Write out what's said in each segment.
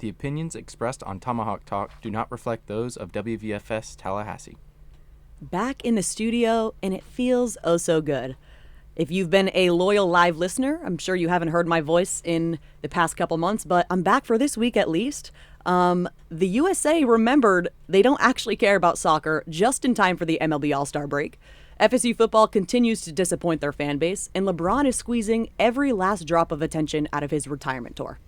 The opinions expressed on Tomahawk Talk do not reflect those of WVFS Tallahassee. Back in the studio, and it feels oh so good. If you've been a loyal live listener, I'm sure you haven't heard my voice in the past couple months, but I'm back for this week at least. The USA remembered they don't actually care about soccer just in time for the MLB All-Star break. FSU football continues to disappoint their fan base, and LeBron is squeezing every last drop of attention out of his retirement tour.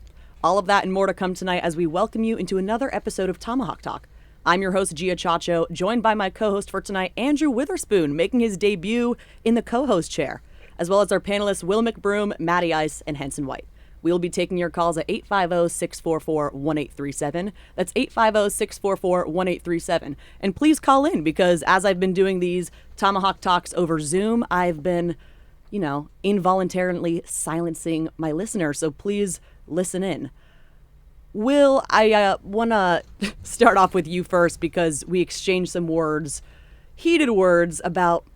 All of that and more to come tonight as we welcome you into another episode of Tomahawk Talk. I'm your host, Gia Ciaccio, joined by my co-host for tonight, Andrew Witherspoon, making his debut in the co-host chair, as well as our panelists, Will McBroom, Matty Ice, and Henson White. We'll be taking your calls at 850-644-1837. That's 850-644-1837. And please call in because as I've been doing these Tomahawk Talks over Zoom, I've been, involuntarily silencing my listeners. So please listen in. Will, I want to start off with you first because we exchanged some heated words about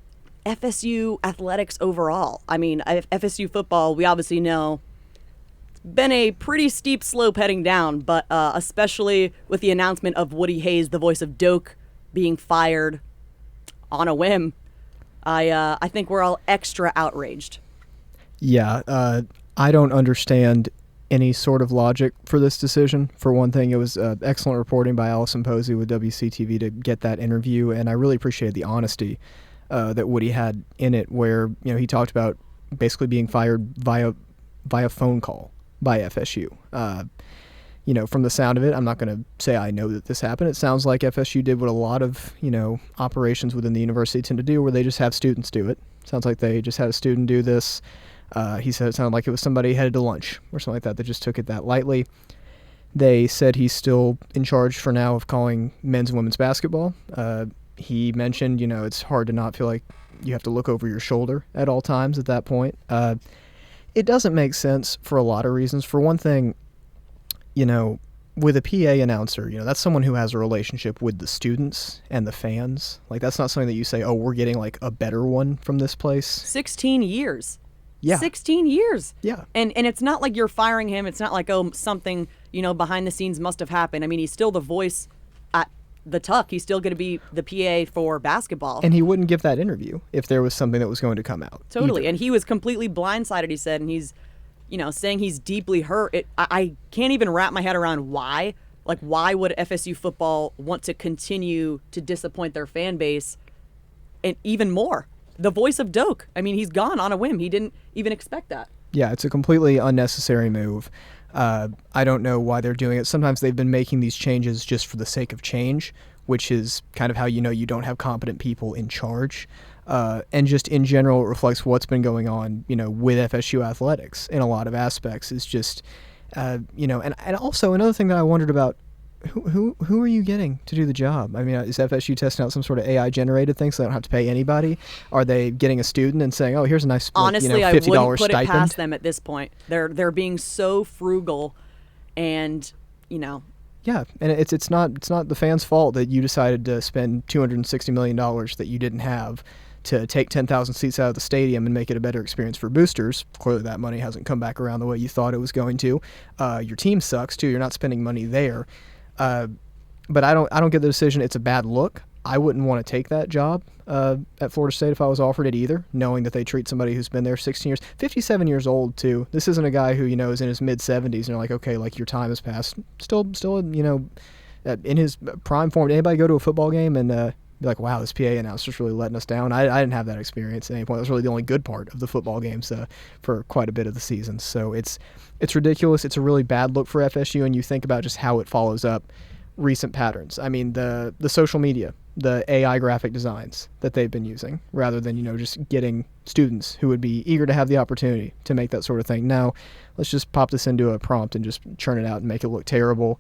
FSU athletics overall. I mean, FSU football, we obviously know, it's been a pretty steep slope heading down, but especially with the announcement of Woody Hayes, the voice of Doak, being fired on a whim, I think we're all extra outraged. Yeah, I don't understand any sort of logic for this decision. For one thing, it was excellent reporting by Allison Posey with WCTV to get that interview, and I really appreciated the honesty that Woody had in it, where he talked about basically being fired via phone call by FSU. From the sound of it, I'm not going to say I know that this happened. It sounds like FSU did what a lot of operations within the university tend to do, where they just have students do it. Sounds like they just had a student do this. He said it sounded like it was somebody headed to lunch or something like that just took it that lightly. They said he's still in charge for now of calling men's and women's basketball. He mentioned, it's hard to not feel like you have to look over your shoulder at all times at that point. It doesn't make sense for a lot of reasons. For one thing, with a PA announcer, that's someone who has a relationship with the students and the fans. Like, that's not something that you say, oh, we're getting like a better one from this place. 16 years. Yeah. 16 years. Yeah. And it's not like you're firing him. It's not like, oh, something, behind the scenes must have happened. I mean, he's still the voice at the Tuck. He's still going to be the PA for basketball. And he wouldn't give that interview if there was something that was going to come out. Totally. Either. And he was completely blindsided, he said, and he's, saying he's deeply hurt. I can't even wrap my head around why. Like, why would FSU football want to continue to disappoint their fan base and even more? The voice of Doak. I mean, he's gone on a whim. He didn't even expect that. Yeah, it's a completely unnecessary move. I don't know why they're doing it. Sometimes they've been making these changes just for the sake of change, which is kind of how you don't have competent people in charge. And just in general, it reflects what's been going on, with FSU athletics in a lot of aspects. Is just, and also another thing that I wondered about, who are you getting to do the job? I mean, is FSU testing out some sort of AI generated thing so they don't have to pay anybody? Are they getting a student and saying, oh, here's a nice honestly, $50 I wouldn't put stipend? it past them at this point. They're being so frugal, and Yeah, and it's not the fans' fault that you decided to spend $260 million that you didn't have to take 10,000 seats out of the stadium and make it a better experience for boosters. Clearly that money hasn't come back around the way you thought it was going to. Your team sucks too. You're not spending money there. But I don't get the decision. It's a bad look. I wouldn't want to take that job at Florida State if I was offered it either, knowing that they treat somebody who's been there 16 years, 57 years old too. This isn't a guy who, is in his mid-70s and you're like, okay, like your time has passed. Still, in his prime form. Did anybody go to a football game and be like, wow, this PA announcer's really letting us down? I didn't have that experience at any point. That was really the only good part of the football games for quite a bit of the season. So it's ridiculous. It's a really bad look for FSU, and you think about just how it follows up recent patterns. I mean, the social media, the AI graphic designs that they've been using, rather than, just getting students who would be eager to have the opportunity to make that sort of thing. Now, let's just pop this into a prompt and just churn it out and make it look terrible.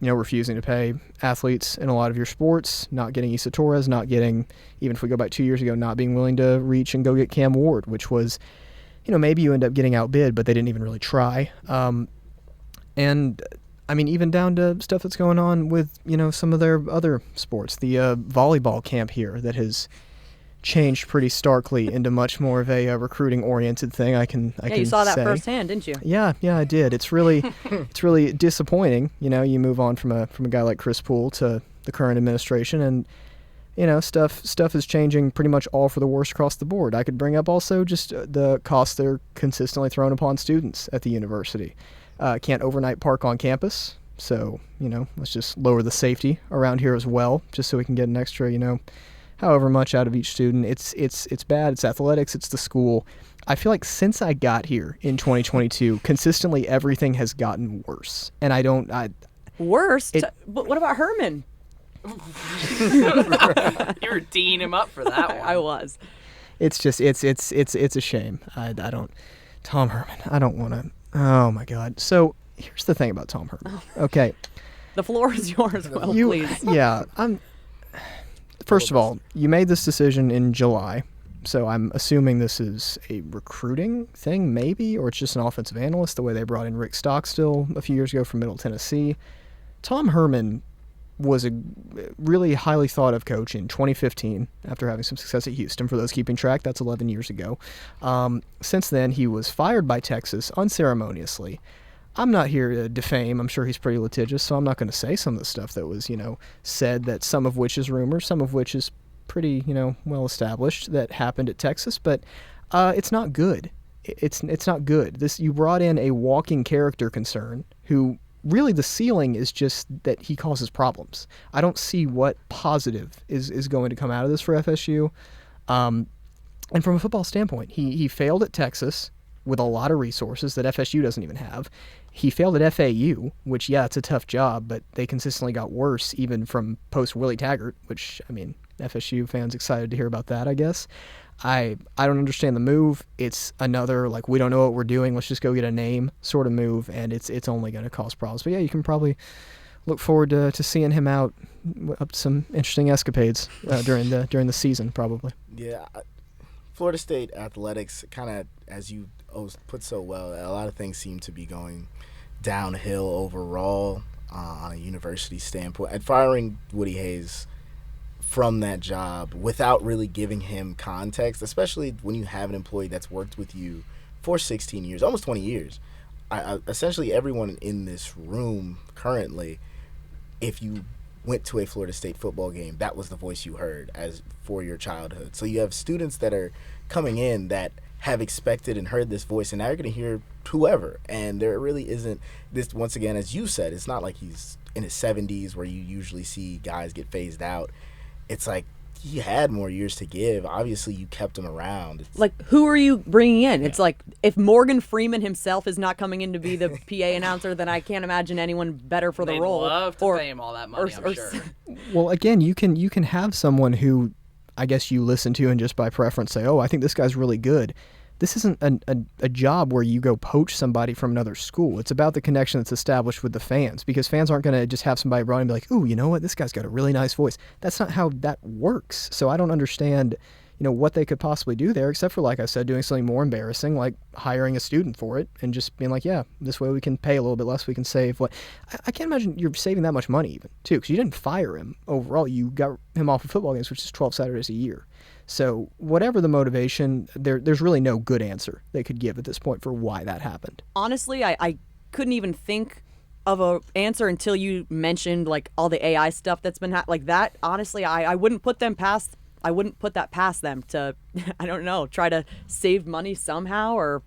Refusing to pay athletes in a lot of your sports, not getting Issa Torres, not getting, even if we go back 2 years ago, not being willing to reach and go get Cam Ward, which was, maybe you end up getting outbid, but they didn't even really try. And I mean, even down to stuff that's going on with, some of their other sports. The volleyball camp here that has changed pretty starkly into much more of a recruiting-oriented thing. I can you saw that say. firsthand, didn't you? Yeah, I did. It's really disappointing. You move on from a guy like Chris Poole to the current administration, and stuff is changing pretty much all for the worse across the board. I could bring up also just the costs that are consistently thrown upon students at the university. Can't overnight park on campus, so let's just lower the safety around here as well, just so we can get an extra however much out of each student. It's bad. It's athletics. It's the school. I feel like since I got here in 2022, consistently everything has gotten worse, and Worse? But what about Herman? You were teeing him up for that one. I was. It's just it's a shame. I don't Tom Herman. I don't want to. Oh my God. So here's the thing about Tom Herman. Okay. The floor is yours, Will, please. Yeah. First of all, you made this decision in July, so I'm assuming this is a recruiting thing, maybe, or it's just an offensive analyst, the way they brought in Rick Stockstill a few years ago from Middle Tennessee. Tom Herman was a really highly thought of coach in 2015 after having some success at Houston. For those keeping track, that's 11 years ago. Since then, he was fired by Texas unceremoniously. I'm not here to defame. I'm sure he's pretty litigious, so I'm not going to say some of the stuff that was, said, that some of which is rumor, some of which is pretty, well established, that happened at Texas. But it's not good. It's not good. You brought in a walking character concern who really the ceiling is just that he causes problems. I don't see what positive is going to come out of this for FSU. And from a football standpoint, he failed at Texas with a lot of resources that FSU doesn't even have. He failed at FAU, which, yeah, it's a tough job, but they consistently got worse even from post-Willie Taggart, which, FSU fans excited to hear about that, I guess. I don't understand the move. It's another, we don't know what we're doing, let's just go get a name sort of move, and it's only going to cause problems. But, yeah, you can probably look forward to seeing him up to some interesting escapades during the season, probably. Yeah, Florida State athletics, kind of, as you put so well, a lot of things seem to be going downhill overall on a university standpoint. And firing Woody Hayes from that job without really giving him context, especially when you have an employee that's worked with you for 16 years, almost 20 years. Essentially everyone in this room currently, if you went to a Florida State football game, that was the voice you heard as for your childhood. So you have students that are coming in that have expected and heard this voice, and now you're going to hear whoever. And there really isn't this, once again, as you said, it's not like he's in his 70s where you usually see guys get phased out. It's like he had more years to give. Obviously, you kept him around. Who are you bringing in? Yeah. It's like if Morgan Freeman himself is not coming in to be the PA announcer, then I can't imagine anyone better for the role. They'd love to pay him all that money, I'm sure. Well, again, you can have someone who I guess you listen to and just by preference say, oh, I think this guy's really good. This isn't a job where you go poach somebody from another school. It's about the connection that's established with the fans, because fans aren't going to just have somebody run and be like, ooh, you know what? This guy's got a really nice voice. That's not how that works. So I don't understand, what they could possibly do there, except for, like I said, doing something more embarrassing, like hiring a student for it and just being like, yeah, this way we can pay a little bit less. We can save what I can't imagine you're saving that much money even, too, because you didn't fire him overall. You got him off of football games, which is 12 Saturdays a year. So whatever the motivation, there's really no good answer they could give at this point for why that happened. Honestly, I couldn't even think of an answer until you mentioned all the AI stuff that's been like that. Honestly, I wouldn't put that past them to, I don't know, try to save money somehow. Or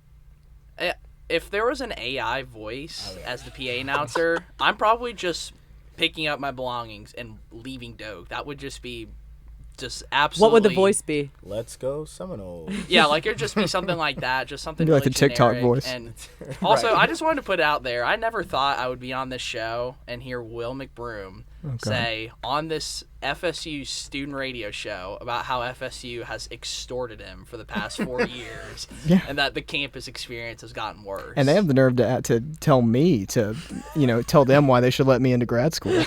if there was an AI voice as the PA announcer, I'm probably just picking up my belongings and leaving Doak. That would just be just absolutely. What would the voice be? Let's go Seminoles. Yeah, it'd just be something like that, just something really like the TikTok voice. And also, I just wanted to put it out there, I never thought I would be on this show and hear Will McBroom say on this FSU student radio show about how FSU has extorted him for the past 4 years, and that the campus experience has gotten worse. And they have the nerve to tell me to, tell them why they should let me into grad school.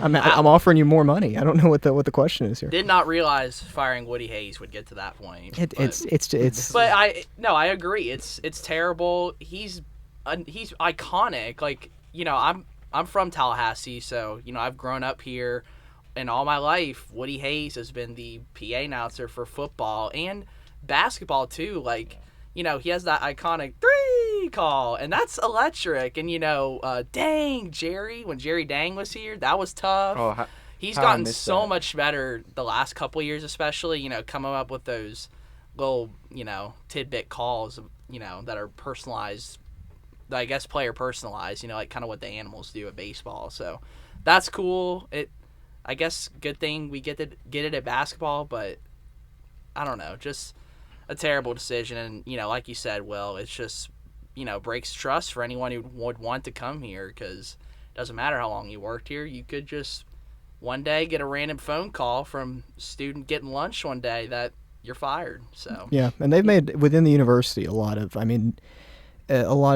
I'm offering you more money. I don't know what the question is here. Did not realize firing Woody Hayes would get to that point. It's. But I agree. It's terrible. He's iconic. I'm from Tallahassee, so I've grown up here. in all my life, Woody Hayes has been the PA announcer for football and basketball too. Like, he has that iconic 3 call, and that's electric. And dang Jerry, when Jerry Dang was here, that was tough. Oh, he's gotten so much better the last couple of years, especially coming up with those little tidbit calls, that are personalized. I guess player personalized, like kind of what the animals do at baseball. So that's cool. I guess good thing we get it at basketball, but I don't know, just a terrible decision. And like you said, Will, it's just breaks trust for anyone who would want to come here, because it doesn't matter how long you worked here. You could just one day get a random phone call from a student getting lunch one day that you're fired. So yeah, and they've made within the university a lot of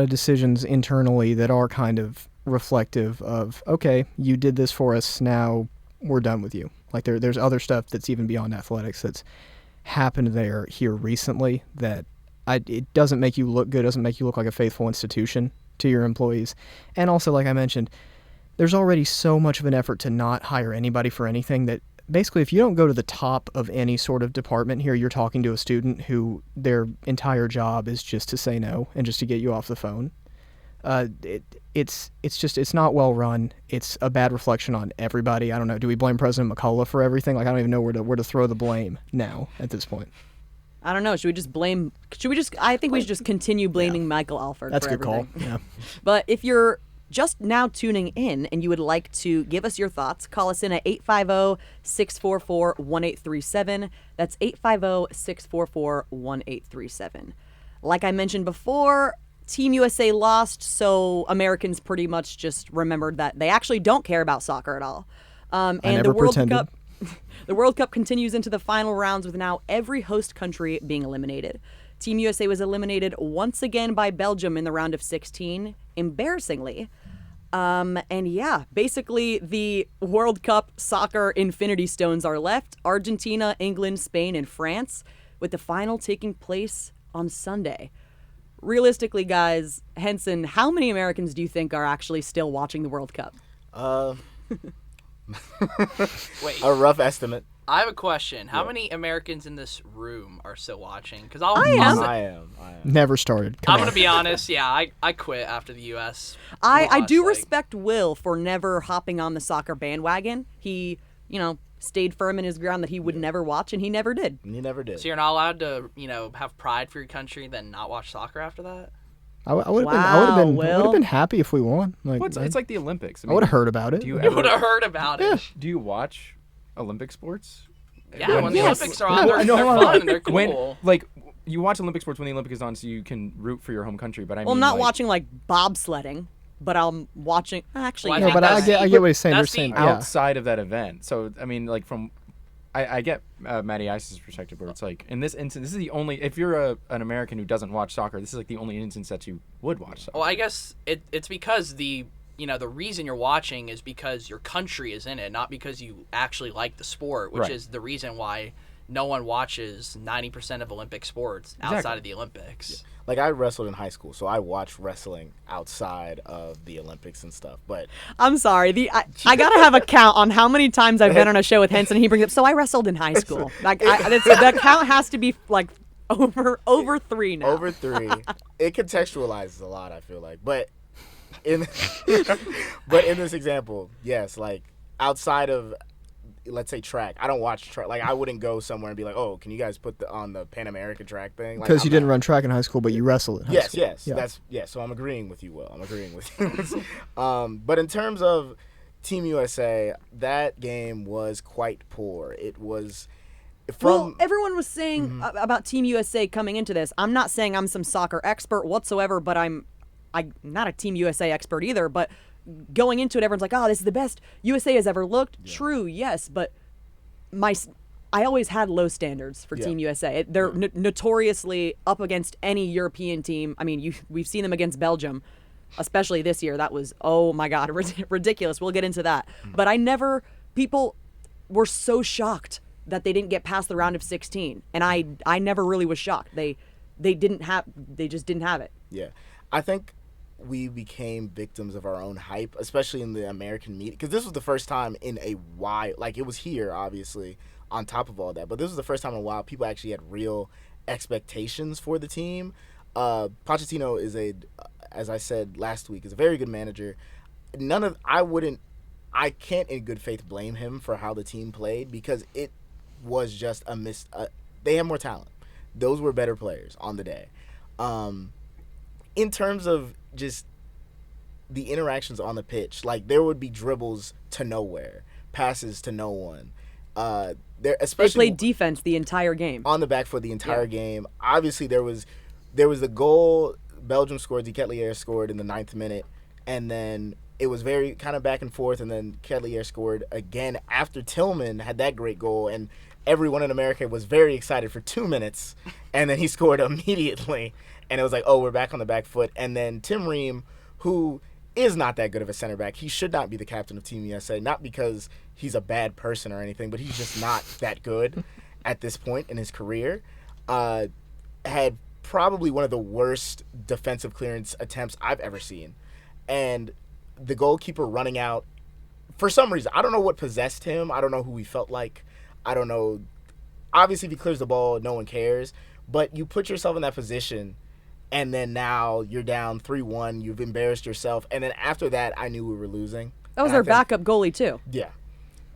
decisions internally that are kind of reflective of, okay, you did this for us, now we're done with you. Like there's other stuff that's even beyond athletics that's happened here recently that it doesn't make you look good, doesn't make you look like a faithful institution to your employees. And also, like I mentioned, there's already so much of an effort to not hire anybody for anything that basically, if you don't go to the top of any sort of department here, you're talking to a student who their entire job is just to say no and just to get you off the phone. It's not well run. It's a bad reflection on everybody. I don't know. Do we blame President McCullough for everything? Like, I don't even know where to throw the blame now at this point. I don't know. I think we should just continue blaming Michael Alford That's for a good everything. call. Yeah. But if you're just now tuning in and you would like to give us your thoughts, call us in at 850-644-1837. That's 850-644-1837. Like I mentioned before, Team USA lost, so Americans pretty much just remembered that they actually don't care about soccer at all. And the World Cup, the World Cup continues into the final rounds with now every host country being eliminated. Team USA was eliminated once again by Belgium in the round of 16, embarrassingly. And yeah, basically the World Cup soccer Infinity Stones are left: Argentina, England, Spain, and France, with the final taking place on Sunday. Realistically, guys, Henson, how many Americans do you think are actually still watching the World Cup? Wait, a rough estimate. I have a question. How many Americans in this room are still watching? Because I am. Never started. I'm going to be honest. Yeah, I quit after the U.S. I do respect Will for never hopping on the soccer bandwagon. He, stayed firm in his ground that he would never watch, and he never did. He never did. So you're not allowed to, have pride for your country, then not watch soccer after that? I would have been happy if we won. It's like the Olympics. I would have heard about it. You would have heard about it. Do you watch Olympic sports? Yeah, when the Olympics are on, they're fun and they're cool. You watch Olympic sports when the Olympics is on, so you can root for your home country. But I'm not watching bobsledding, but I'm watching. Actually, well, but I get what he's saying. They're saying outside of that event. So I get Matty Ice's perspective, where it's like, in this instance, this is the only, if you're an American who doesn't watch soccer, this is like the only instance that you would watch soccer. Well, I guess it's because the reason you're watching is because your country is in it, not because you actually like the sport, which is the reason why no one watches 90% of Olympic sports outside of the Olympics. Yeah. Like, I wrestled in high school, so I watched wrestling outside of the Olympics and stuff. But I'm sorry, I gotta have a count on how many times I've been on a show with Henson. And he brings up, so I wrestled in high school. That count has to be like over 3 now. Over 3. It contextualizes a lot, I feel like. But in this example, yes, like outside of, let's say, track, I don't watch track. Like, I wouldn't go somewhere and be like, oh, can you guys put on the Pan American track thing? Because you didn't run track in high school, but you wrestled in high school. Yes. So I'm agreeing with you, Will. I'm agreeing with you. But in terms of Team USA, that game was quite poor. It was everyone was saying about Team USA coming into this. I'm not saying I'm some soccer expert whatsoever, but I'm not a Team USA expert either, but going into it, everyone's like, oh, this is the best USA has ever looked. Yeah. True, yes, but I always had low standards for Team USA. They're notoriously up against any European team. I mean, we've seen them against Belgium, especially this year. That was, oh my God, ridiculous. We'll get into that. But people were so shocked that they didn't get past the round of 16, and I never really was shocked. They just didn't have it. Yeah, I think we became victims of our own hype, especially in the American media, because this was the first time in a while, like it was here obviously on top of all that, but this was the first time in a while people actually had real expectations for the team. Pochettino is as I said last week, is a very good manager. I can't in good faith blame him for how the team played, because it was just they have more talent. Those were better players on the day. In terms of just the interactions on the pitch, like there would be dribbles to nowhere, passes to no one. Especially they played defense the entire game. On the back foot the entire game. Obviously, there was the goal Belgium scored, De Ketelaere scored in the 9th minute, and then it was very kind of back and forth, and then Ketelaere scored again after Tillman had that great goal, and everyone in America was very excited for 2 minutes, and then he scored immediately, and it was like, oh, we're back on the back foot. And then Tim Ream, who is not that good of a center back, he should not be the captain of Team USA, not because he's a bad person or anything, but he's just not that good at this point in his career. Had probably one of the worst defensive clearance attempts I've ever seen. And the goalkeeper running out, for some reason, I don't know what possessed him. I don't know who he felt like. I don't know. Obviously, if he clears the ball, no one cares. But you put yourself in that position, and then now you're down 3-1. You've embarrassed yourself. And then after that, I knew we were losing. That was their backup goalie, too. Yeah.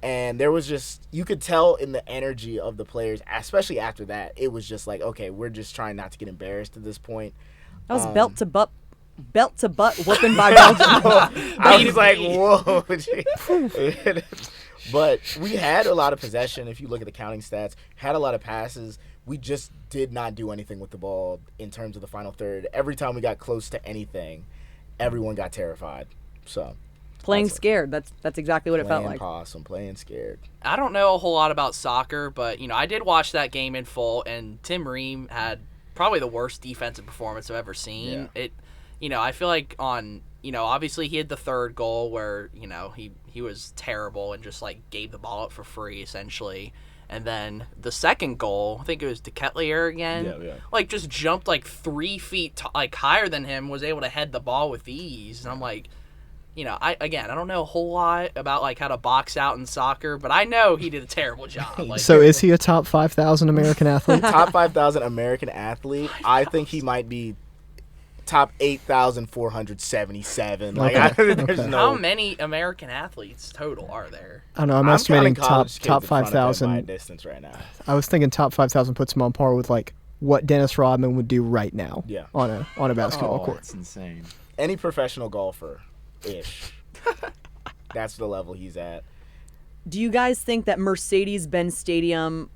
And there was just, you could tell in the energy of the players, especially after that, it was just like, okay, we're just trying not to get embarrassed at this point. That was belt to butt whooping by Belgium. I was like, whoa. But we had a lot of possession. If you look at the counting stats, had a lot of passes. We just did not do anything with the ball in terms of the final third. Every time we got close to anything, everyone got terrified. So playing scared. That's exactly what it felt like. Playing scared. I don't know a whole lot about soccer, but I did watch that game in full, and Tim Ream had probably the worst defensive performance I've ever seen. Yeah. I feel like obviously he had the third goal where, he was terrible and just like gave the ball up for free essentially. And then the second goal, I think it was De Ketelaere again. Yeah. Like just jumped like 3 feet higher than him, was able to head the ball with ease. And I'm like, I don't know a whole lot about like how to box out in soccer, but I know he did a terrible job. Like, so is he a top 5,000 American athlete? Top 5,000 American athlete. 5, I think he might be top 8,477. Like, Okay. How many American athletes total are there? I don't know. I'm estimating top 5,000 distance right now. I was thinking top 5,000 puts him on par with like what Dennis Rodman would do right now. Yeah. On a basketball court. That's insane. Any professional golfer ish. That's the level he's at. Do you guys think that Mercedes-Benz Stadium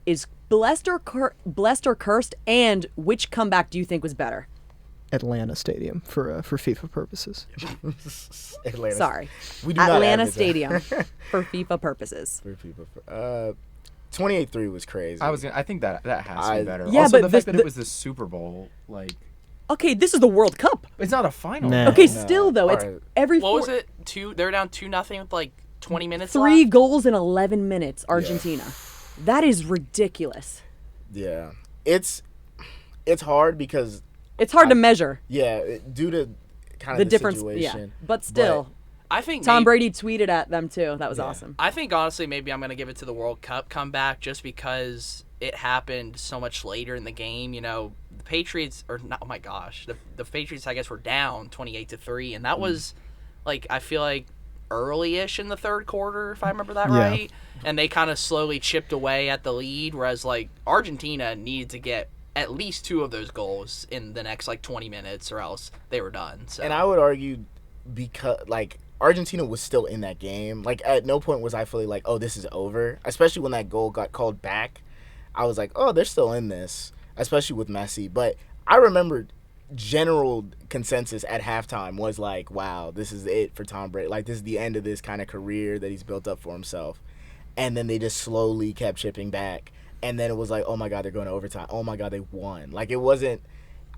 is blessed or cursed? And which comeback do you think was better? Atlanta Stadium for FIFA purposes. Atlanta. Sorry. We do not Atlanta Stadium for FIFA purposes. 28-3 was crazy. I think that has to be better. Yeah, also, but the fact that it was the Super Bowl, like, okay, this is the World Cup. it's not a final. Nah. Okay, No. still though, it's Alright. every What was it? They're down 2-0 with like 20 minutes 3 left? goals in 11 minutes, Argentina. That is ridiculous. Yeah. It's hard because It's hard to measure due to kind of the the difference. situation. Yeah, but still, I think Tom Brady tweeted at them too. That was Yeah. awesome. I think honestly maybe I'm going to give it to the World Cup comeback just because it happened so much later in the game. The Patriots the Patriots I guess were down 28-3, and that was like, I feel like early-ish in the third quarter, if I remember that Yeah. right. And they kind of slowly chipped away at the lead, whereas like Argentina needed to get at least 2 of those goals in the next like 20 minutes or else they were done. So. And I would argue because like Argentina was still in that game. Like at no point was I fully like, oh, this is over. Especially when that goal got called back. I was like, oh, they're still in this. Especially with Messi. But I remember general consensus at halftime was like, wow, this is it for Tom Brady. Like this is the end of this kind of career that he's built up for himself. And then they just slowly kept chipping back. And then it was like, oh my God, they're going to overtime. Oh my God, they won. Like it wasn't,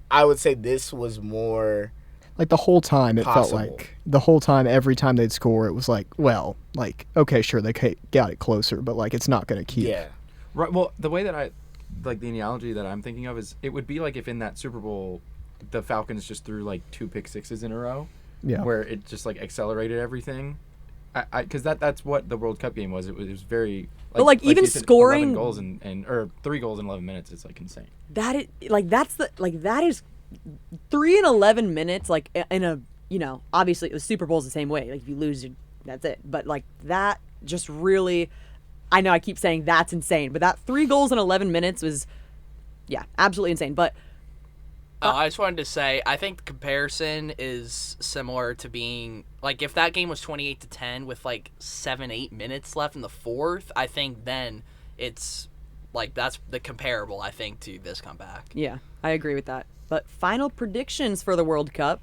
I would say this was more Like the whole time, it possible. felt like the whole time, every time they'd score, it was like, well, like, okay, sure, they got it closer, but like it's not going to keep. Yeah. Right. Well, the way that the analogy that I'm thinking of is it would be like if in that Super Bowl the Falcons just threw like 2 pick sixes in a row, Yeah. where it just like accelerated everything. Because that's what the World Cup game was. It was very. But, like, even you said, scoring- 11 goals or 3 goals in 11 minutes. It's like insane. That is that is 3 and 11 minutes. Like in a obviously the Super Bowl's the same way. Like if you lose, that's it. But like that just really, I know I keep saying that's insane, but that 3 goals in 11 minutes was, absolutely insane. But I just wanted to say, I think the comparison is similar to being like if that game was 28-10 with like 7-8 minutes left in the fourth. I think then it's like that's the comparable. I think to this comeback. yeah, I agree with that. But final predictions for the World Cup,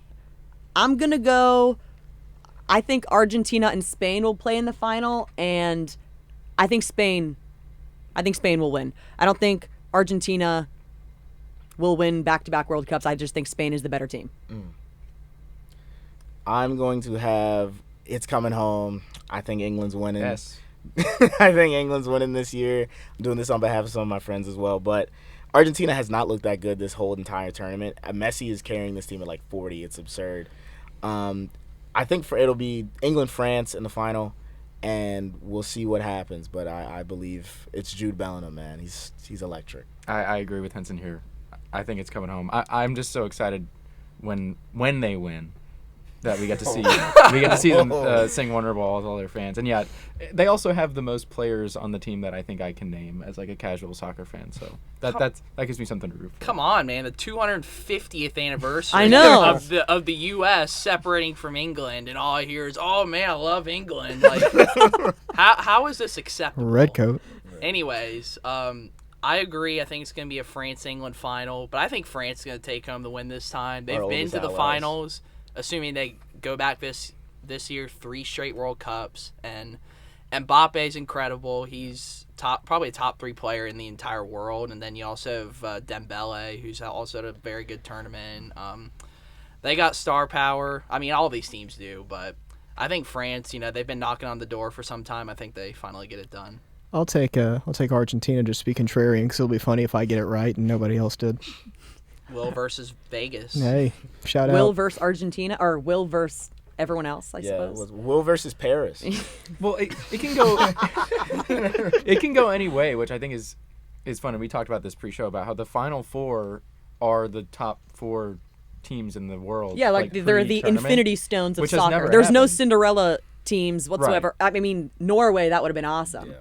I'm gonna go. I think Argentina and Spain will play in the final, and I think Spain will win. I don't think Argentina will win back-to-back World Cups. I just think Spain is the better team. I'm going to have it's coming home. I think England's winning. Yes. I think England's winning this year. I'm doing this on behalf of some of my friends as well. But Argentina has not looked that good this whole entire tournament. Messi is carrying this team at like 40. It's absurd. I think it'll be England-France in the final, and we'll see what happens. But I believe it's Jude Bellingham, man. He's electric. I agree with Henson here. I think it's coming home. I'm just so excited when they win that we get to see them sing Wonderwall with all their fans. And they also have the most players on the team that I think I can name as like a casual soccer fan. So that gives me something to root for. Come on, man! The 250th anniversary I know. of the U.S. separating from England, and all I hear is, "Oh man, I love England." Like, how is this acceptable? Red coat. Anyways, I agree. I think it's going to be a France-England final, but I think France is going to take home the win this time. They've been to the finals, assuming they go back this year, 3 straight World Cups, and Mbappe's incredible. He's probably a top 3 player in the entire world, and then you also have Dembele, who's also had a very good tournament. They got star power. I mean, all these teams do, but I think France, they've been knocking on the door for some time. I think they finally get it done. I'll take Argentina just to be contrarian, because it'll be funny if I get it right and nobody else did. Will versus Vegas. Hey, shout Will out. versus Argentina, or Will versus everyone else, I suppose. It was Will versus Paris. Well, it can go it can go any way, which I think is fun. And we talked about this pre-show about how the Final Four are the top 4 teams in the world. Yeah, like they're the pre-tournament, Infinity Stones of which has soccer. never There's no happened. Cinderella teams whatsoever. Right. I mean, Norway, that would have been awesome. Yeah.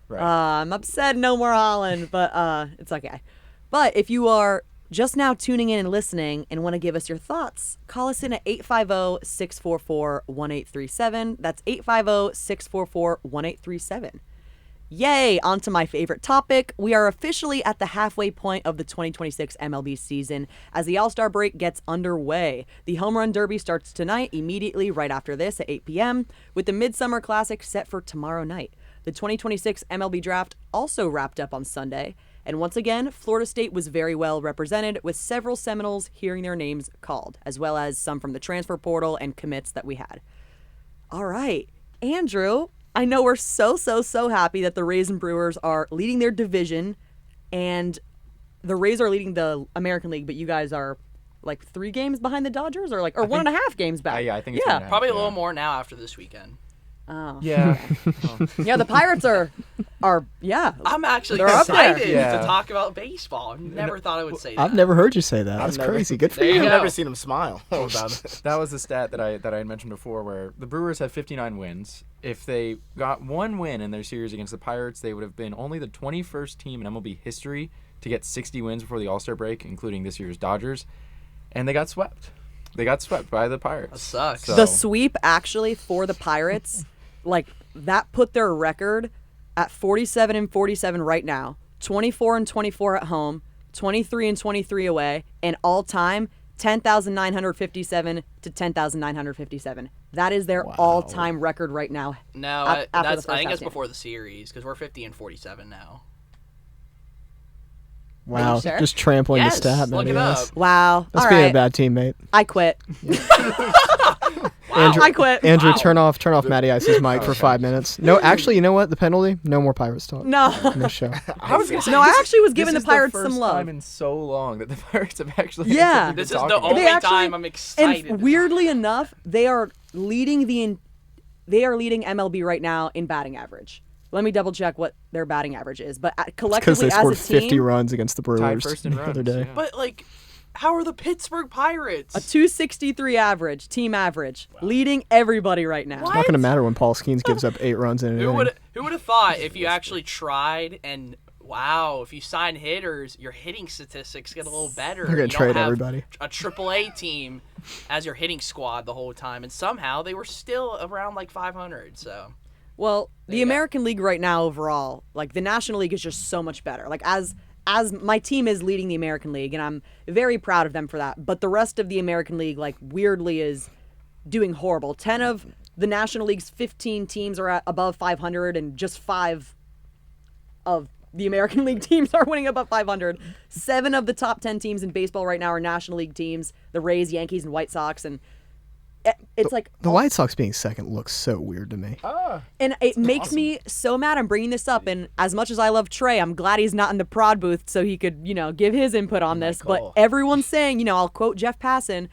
Right. I'm upset no more Holland, but it's okay. But if you are just now tuning in and listening and want to give us your thoughts, call us in at 850-644-1837. That's 850-644-1837. Yay! On to my favorite topic. We are officially at the halfway point of the 2026 MLB season as the All-Star break gets underway. The Home Run Derby starts tonight, immediately right after this at 8 p.m., with the Midsummer Classic set for tomorrow night. The 2026 MLB Draft also wrapped up on Sunday, and once again, Florida State was very well represented, with several Seminoles hearing their names called, as well as some from the transfer portal and commits that we had. All right, Andrew, I know we're so happy that the Rays and Brewers are leading their division, and the Rays are leading the American League, but you guys are like 3 games behind the Dodgers, or 1.5 games back. Yeah, I think it's 1.5, Probably a yeah. little more now after this weekend. Oh. Yeah. Yeah, the Pirates are yeah. I'm actually They're up there. excited Yeah. to talk about baseball. I never thought I would say that. I've never heard you say that. That's never- crazy. Good for There you you. I've go. never seen him smile about it. That was the stat that I had mentioned before, where the Brewers have 59 wins. If they got 1 win in their series against the Pirates, they would have been only the 21st team in MLB history to get 60 wins before the All-Star break, including this year's Dodgers. And they got swept. They got swept by the Pirates. That sucks. So- The sweep actually for the Pirates, that put their record at 47-47 right now, 24-24 at home, 23-23 away, and all time 10,957 to 10,957. That is their all-time record right now. No, after the I first think half that's game. before the series because we're 50-47 now. Wow, Sure? just trampling Yes, the stat. look Matty it Ice. up. Wow. That's All being right. a bad teammate. I quit. Andrew, I quit. Andrew, turn off Matty Ice's mic for 5 minutes. No, actually, you know what? The penalty? No more Pirates talk. No. In this show. I was gonna say, No, I actually was giving the this Pirates is the some first love. time in so long that the Pirates have actually. Yeah. This is talking the about only it. They actually- time I'm excited. And weirdly enough, they are leading MLB right now in batting average. Let me double check what their batting average is. But Because collectively, they as scored a team, 50 runs against the Tied Brewers first in the other runs, day. yeah. But like, how are the Pittsburgh Pirates? a 263 average, team average, leading everybody right now. It's not going to matter when Paul Skeens gives up 8 runs in an inning. Who would have thought if you actually tried and if you sign hitters, your hitting statistics get a little better. They're gonna You don't trade have everybody. A AAA team as your hitting squad the whole time, and somehow they were still around like 500. So Well, the you go. American League right now overall, like the National League is just so much better. Like as my team is leading the American League, and I'm very proud of them for that. But the rest of the American League, like weirdly, is doing horrible. 10 of the National League's 15 teams are at above 500, and just 5 of the American League teams are winning above 500. 7 of the top 10 teams in baseball right now are National League teams: the Rays, Yankees, and White Sox. And it's like The White Sox being second looks so weird to me. and it makes me so mad. I'm bringing this up, and as much as I love Trey, I'm glad he's not in the prod booth so he could, give his input on this. But call. everyone's saying, I'll quote Jeff Passan,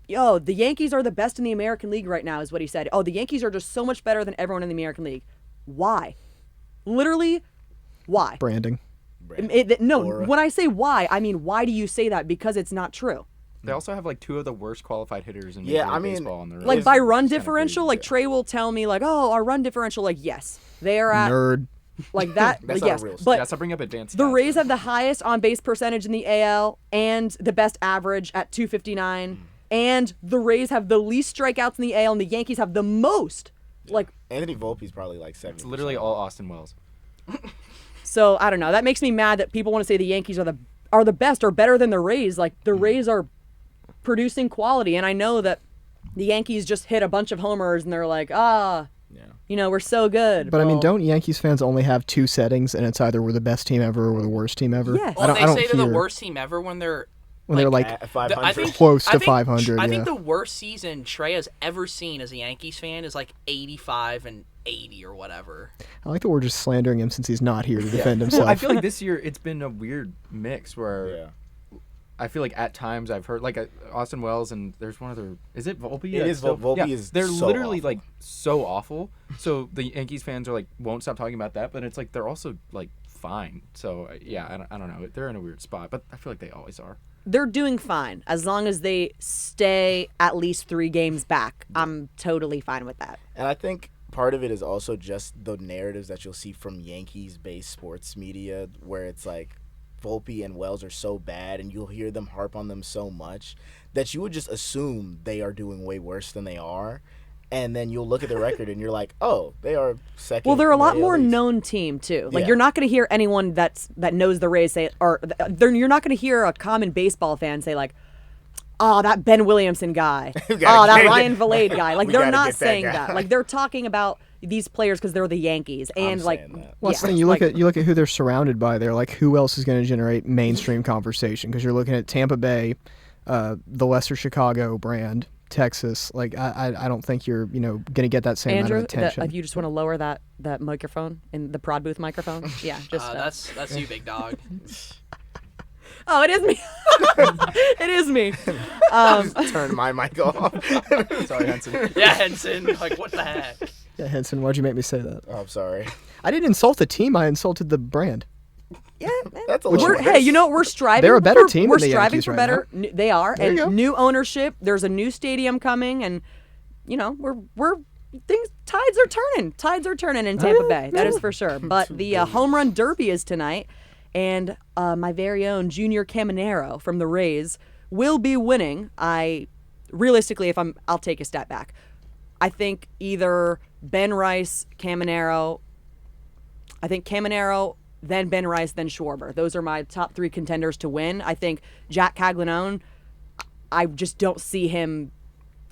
"Yo, the Yankees are the best in the American League right now," is what he said. Oh, the Yankees are just so much better than everyone in the American League. Why? Literally, why? Branding. Aura. When I say why, I mean, why do you say that? Because it's not true. They also have like 2 of the worst qualified hitters in Yeah, Major League I mean, Baseball on the Like Rays. by run It's kinda differential, crazy, like Trey will tell me like, "Oh, our run differential," like yes, they are at Nerd. like that. That's like, not yes, a real but Yeah, so bring up advanced. the stats. Rays have the highest on base percentage in the AL and the best average at 259. And the Rays have the least strikeouts in the AL, and the Yankees have the most. Like, Anthony Volpe's probably like 70. It's literally all Austin Wells. so I don't know. That makes me mad that people want to say the Yankees are the best or better than the Rays. Like the Rays are producing quality, and I know that the Yankees just hit a bunch of homers, and they're like, we're so good. But I mean, Well, don't Yankees fans only have 2 settings, and it's either we're the best team ever or we're the worst team ever? Yes. I well, don't they say hear they're the worst team ever when they're when they're like At 500. I think close I to think- 500. I yeah. think the worst season Trey has ever seen as a Yankees fan is like 85 and 80 or whatever. I like that we're just slandering him since he's not here to defend Well, himself. I feel like this year it's been a weird mix where Yeah. I feel like at times I've heard like Austin Wells and there's one other. Is it Volpe? It is Volpe is They're so literally awful. like so awful. So the Yankees fans are like won't stop talking about that, but it's like they're also like fine. So yeah, I don't know. They're in a weird spot, but I feel like they always are. they're doing fine as long as they stay at least 3 games back. I'm totally fine with that. And I think part of it is also just the narratives that you'll see from Yankees-based sports media, where it's like Volpe and Wells are so bad, and you'll hear them harp on them so much that you would just assume they are doing way worse than they are. And then you'll look at the record and you're like, oh, they are second. Well, they're a in the lot AL more East. known team too. Like Yeah. you're not going to hear anyone that knows the Rays say, or you're not going to hear a common baseball fan say like, "Oh, that Ben Williamson guy. We Oh, gotta that get- Ryan Valade guy." Like We they're gotta not get that saying guy. that. Like they're talking about these players because they're the Yankees, and like, saying that. Well, that's the thing. You look at who they're surrounded by. They're like, who else is going to generate mainstream conversation? Because you're looking at Tampa Bay, the lesser Chicago brand, Texas. Like, I don't think you're going to get that same Andrew, amount of attention. if you just want to lower that microphone in the prod booth microphone, yeah, just That's you, big dog. oh, it is me. It is me. Turn my mic off. Sorry, Henson. Yeah, Henson. Like, what the heck? Yeah, Henson, why'd you make me say that? Oh, I'm sorry. I didn't insult the team. I insulted the brand. Yeah, That's a little we're, worse. hey, we're striving. They're a better for, team We're than the striving Yankees for right better. They are, There you and go. new ownership. There's a new stadium coming, and we're things. Tides are turning. Tides are turning in Tampa Bay. That is for sure. But the home run derby is tonight, and my very own Junior Caminero from the Rays will be winning. Realistically, I'll take a step back. I think either Ben Rice, Caminero. I think Caminero, then Ben Rice, then Schwarber. Those are my top 3 contenders to win. I think Jack Caglianone, I just don't see him.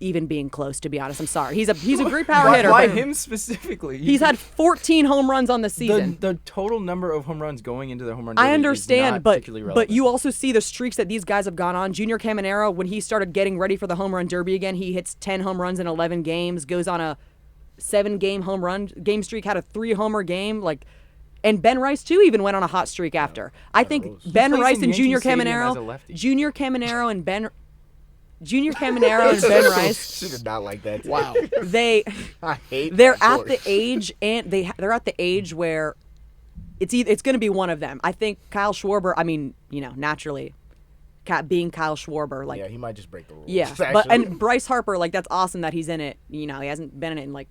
even being close, to be honest. I'm sorry. He's a great power hitter. Why but him specifically? He's had 14 home runs on the season. The total number of home runs going into the home run derby I understand, is not but particularly relevant. you also see the streaks that these guys have gone on. Junior Caminero, when he started getting ready for the home run derby again, he hits 10 home runs in 11 games, goes on a 7-game home run game streak, had a 3-homer game, and Ben Rice too even went on a hot streak after. I think Ben plays Rice in and Junior Yankee Stadium as a Caminero, lefty. Junior Caminero and Ben Rice. She did not like that. Wow. I hate. They're that at horse. the age, and they're at the age where it's going to be one of them. I think Kyle Schwarber. I mean, naturally, being Kyle Schwarber, Yeah, he might just break the rules. yeah. But and Bryce Harper, that's awesome that he's in it. He hasn't been in it in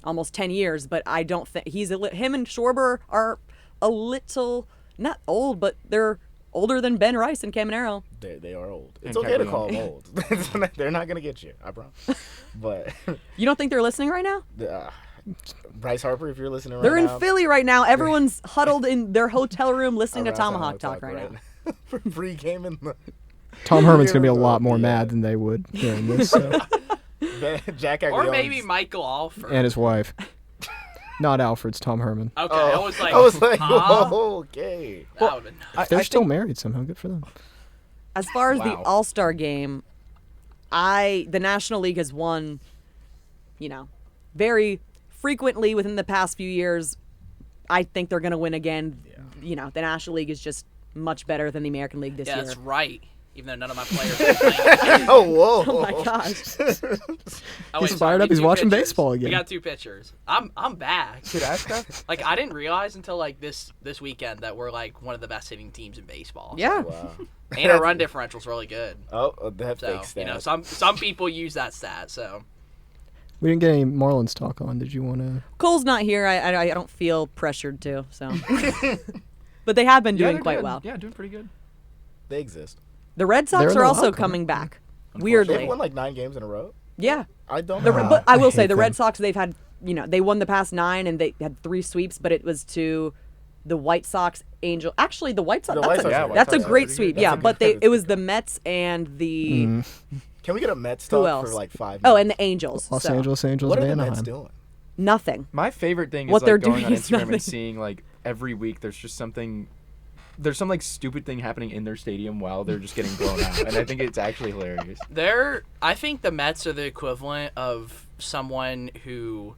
almost 10 years, but I don't think him and Schwarber are a little not old, but they're older than Ben Rice and Caminero. They are old. And It's okay to Caglione. call them old. They're not gonna get you, I promise. But You don't think they're listening right now? Bryce Harper, if you're listening right They're now, in Philly right now. Everyone's huddled in their hotel room listening to around Tomahawk Talk right now. For pre-game the Tom Herman's going to be a Yeah. lot more mad than they would hearing this. So. Jack Or Aguilera. maybe Michael Alford. And his wife. Not Alfred's, Tom Herman. Okay, Oh, I was like, huh? whoa, okay. That would've been nuts. They're still married somehow. Good for them. As far as the Wow. All-Star game, the National League has won, very frequently within the past few years. I think they're going to win again. Yeah. The National League is just much better than the American League this Yeah, year. that's right. Even though none of my players are playing. Oh, whoa. Oh my gosh. Oh, He's wait, fired sorry, up. He's two watching pitchers. baseball again. We got 2 pitchers. I'm back. Should I ask that? I didn't realize until this weekend that we're one of the best hitting teams in baseball. Yeah. Wow. And our run differential's really good. Oh, that So fake stat. some people use that stat. So We didn't get any Marlins talk on. Did you want to? Cole's not here. I don't feel pressured to. So, but they have been Yeah, doing they're quite good. well. Yeah, doing pretty good. They exist. The Red They're Sox in are the also wild card. coming back. They've Weirdly, won 9 games in a row. yeah. I don't The, know. but I will I say hate the Red them. Sox, they've had, they won the past 9 and they had 3 sweeps, but it was to the White Sox, Angel. Actually, the White Sox. The That's, White a, Sox are- White that's a Sox are great pretty sweep. good. Yeah, That's a but good- it was the Mets and the Can we get a Mets who talk else? for 5 Oh, minutes? and the Angels. Los so, Angeles Angels What of are the Anaheim. Mets doing? Nothing. My favorite thing What is they're going doing on is Instagram nothing. and seeing every week there's just something. There's some stupid thing happening in their stadium while they're just getting blown out, and I think it's actually hilarious. I think the Mets are the equivalent of someone who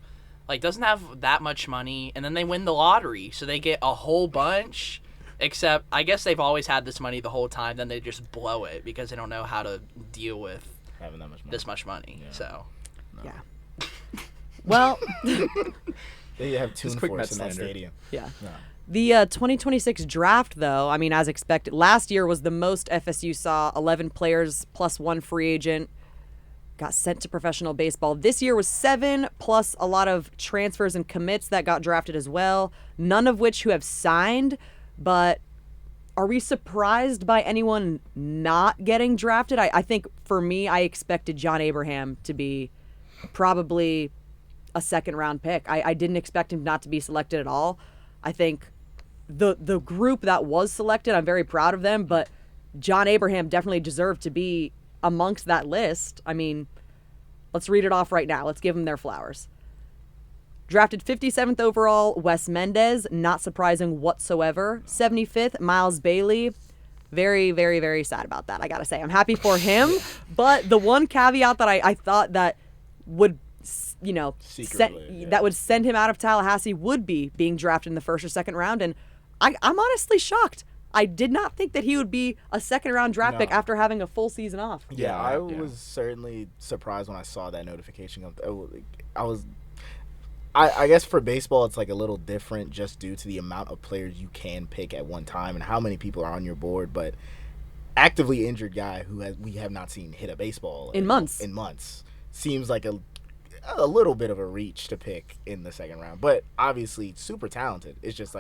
doesn't have that much money and then they win the lottery, so they get a whole bunch. Except I guess they've always had this money the whole time, then they just blow it because they don't know how to deal with Having that much money. this much money. Yeah. So Yeah. Well, They have Just Toon quick Force Mets in that slander. stadium. yeah. No. The 2026 draft, though, as expected, last year was the most FSU saw. 11 players plus 1 free agent got sent to professional baseball. This year was 7 plus a lot of transfers and commits that got drafted as well, none of which who have signed. But are we surprised by anyone not getting drafted? I think for me, I expected John Abraham to be probably a 2nd-round pick. I didn't expect him not to be selected at all. I think the group that was selected, I'm very proud of them, but John Abraham definitely deserved to be amongst that list. Let's read it off right now. Let's give them their flowers. Drafted 57th overall, Wes Mendez, not surprising whatsoever. 75th, Miles Bailey. Very, very, very sad about that, I gotta say. I'm happy for him, but the one caveat that I thought that would Secretly, yeah. that would send him out of Tallahassee would be being drafted in the 1st or 2nd round, and I'm honestly shocked. I did not think that he would be a 2nd-round draft pick No. after having a full season off. Yeah, I Yeah. was certainly surprised when I saw that notification. I guess for baseball, it's a little different just due to the amount of players you can pick at one time and how many people are on your board. But actively injured guy we have not seen hit a baseball In months. seems like a little bit of a reach to pick in the 2nd round. But obviously super talented. It's just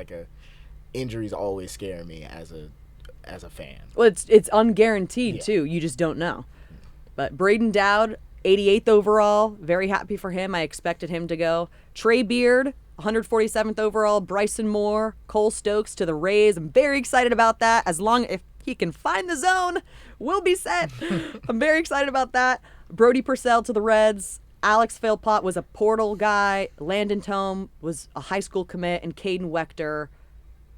injuries always scare me as a fan. Well, it's unguaranteed, Yeah. too. You just don't know. But Braden Dowd, 88th overall. Very happy for him. I expected him to go. Trey Beard, 147th overall. Bryson Moore, Cole Stokes to the Rays. I'm very excited about that. If he can find the zone, we'll be set. I'm very excited about that. Brody Purcell to the Reds. Alex Philpott was a portal guy. Landon Tome was a high school commit, and Caden Wechter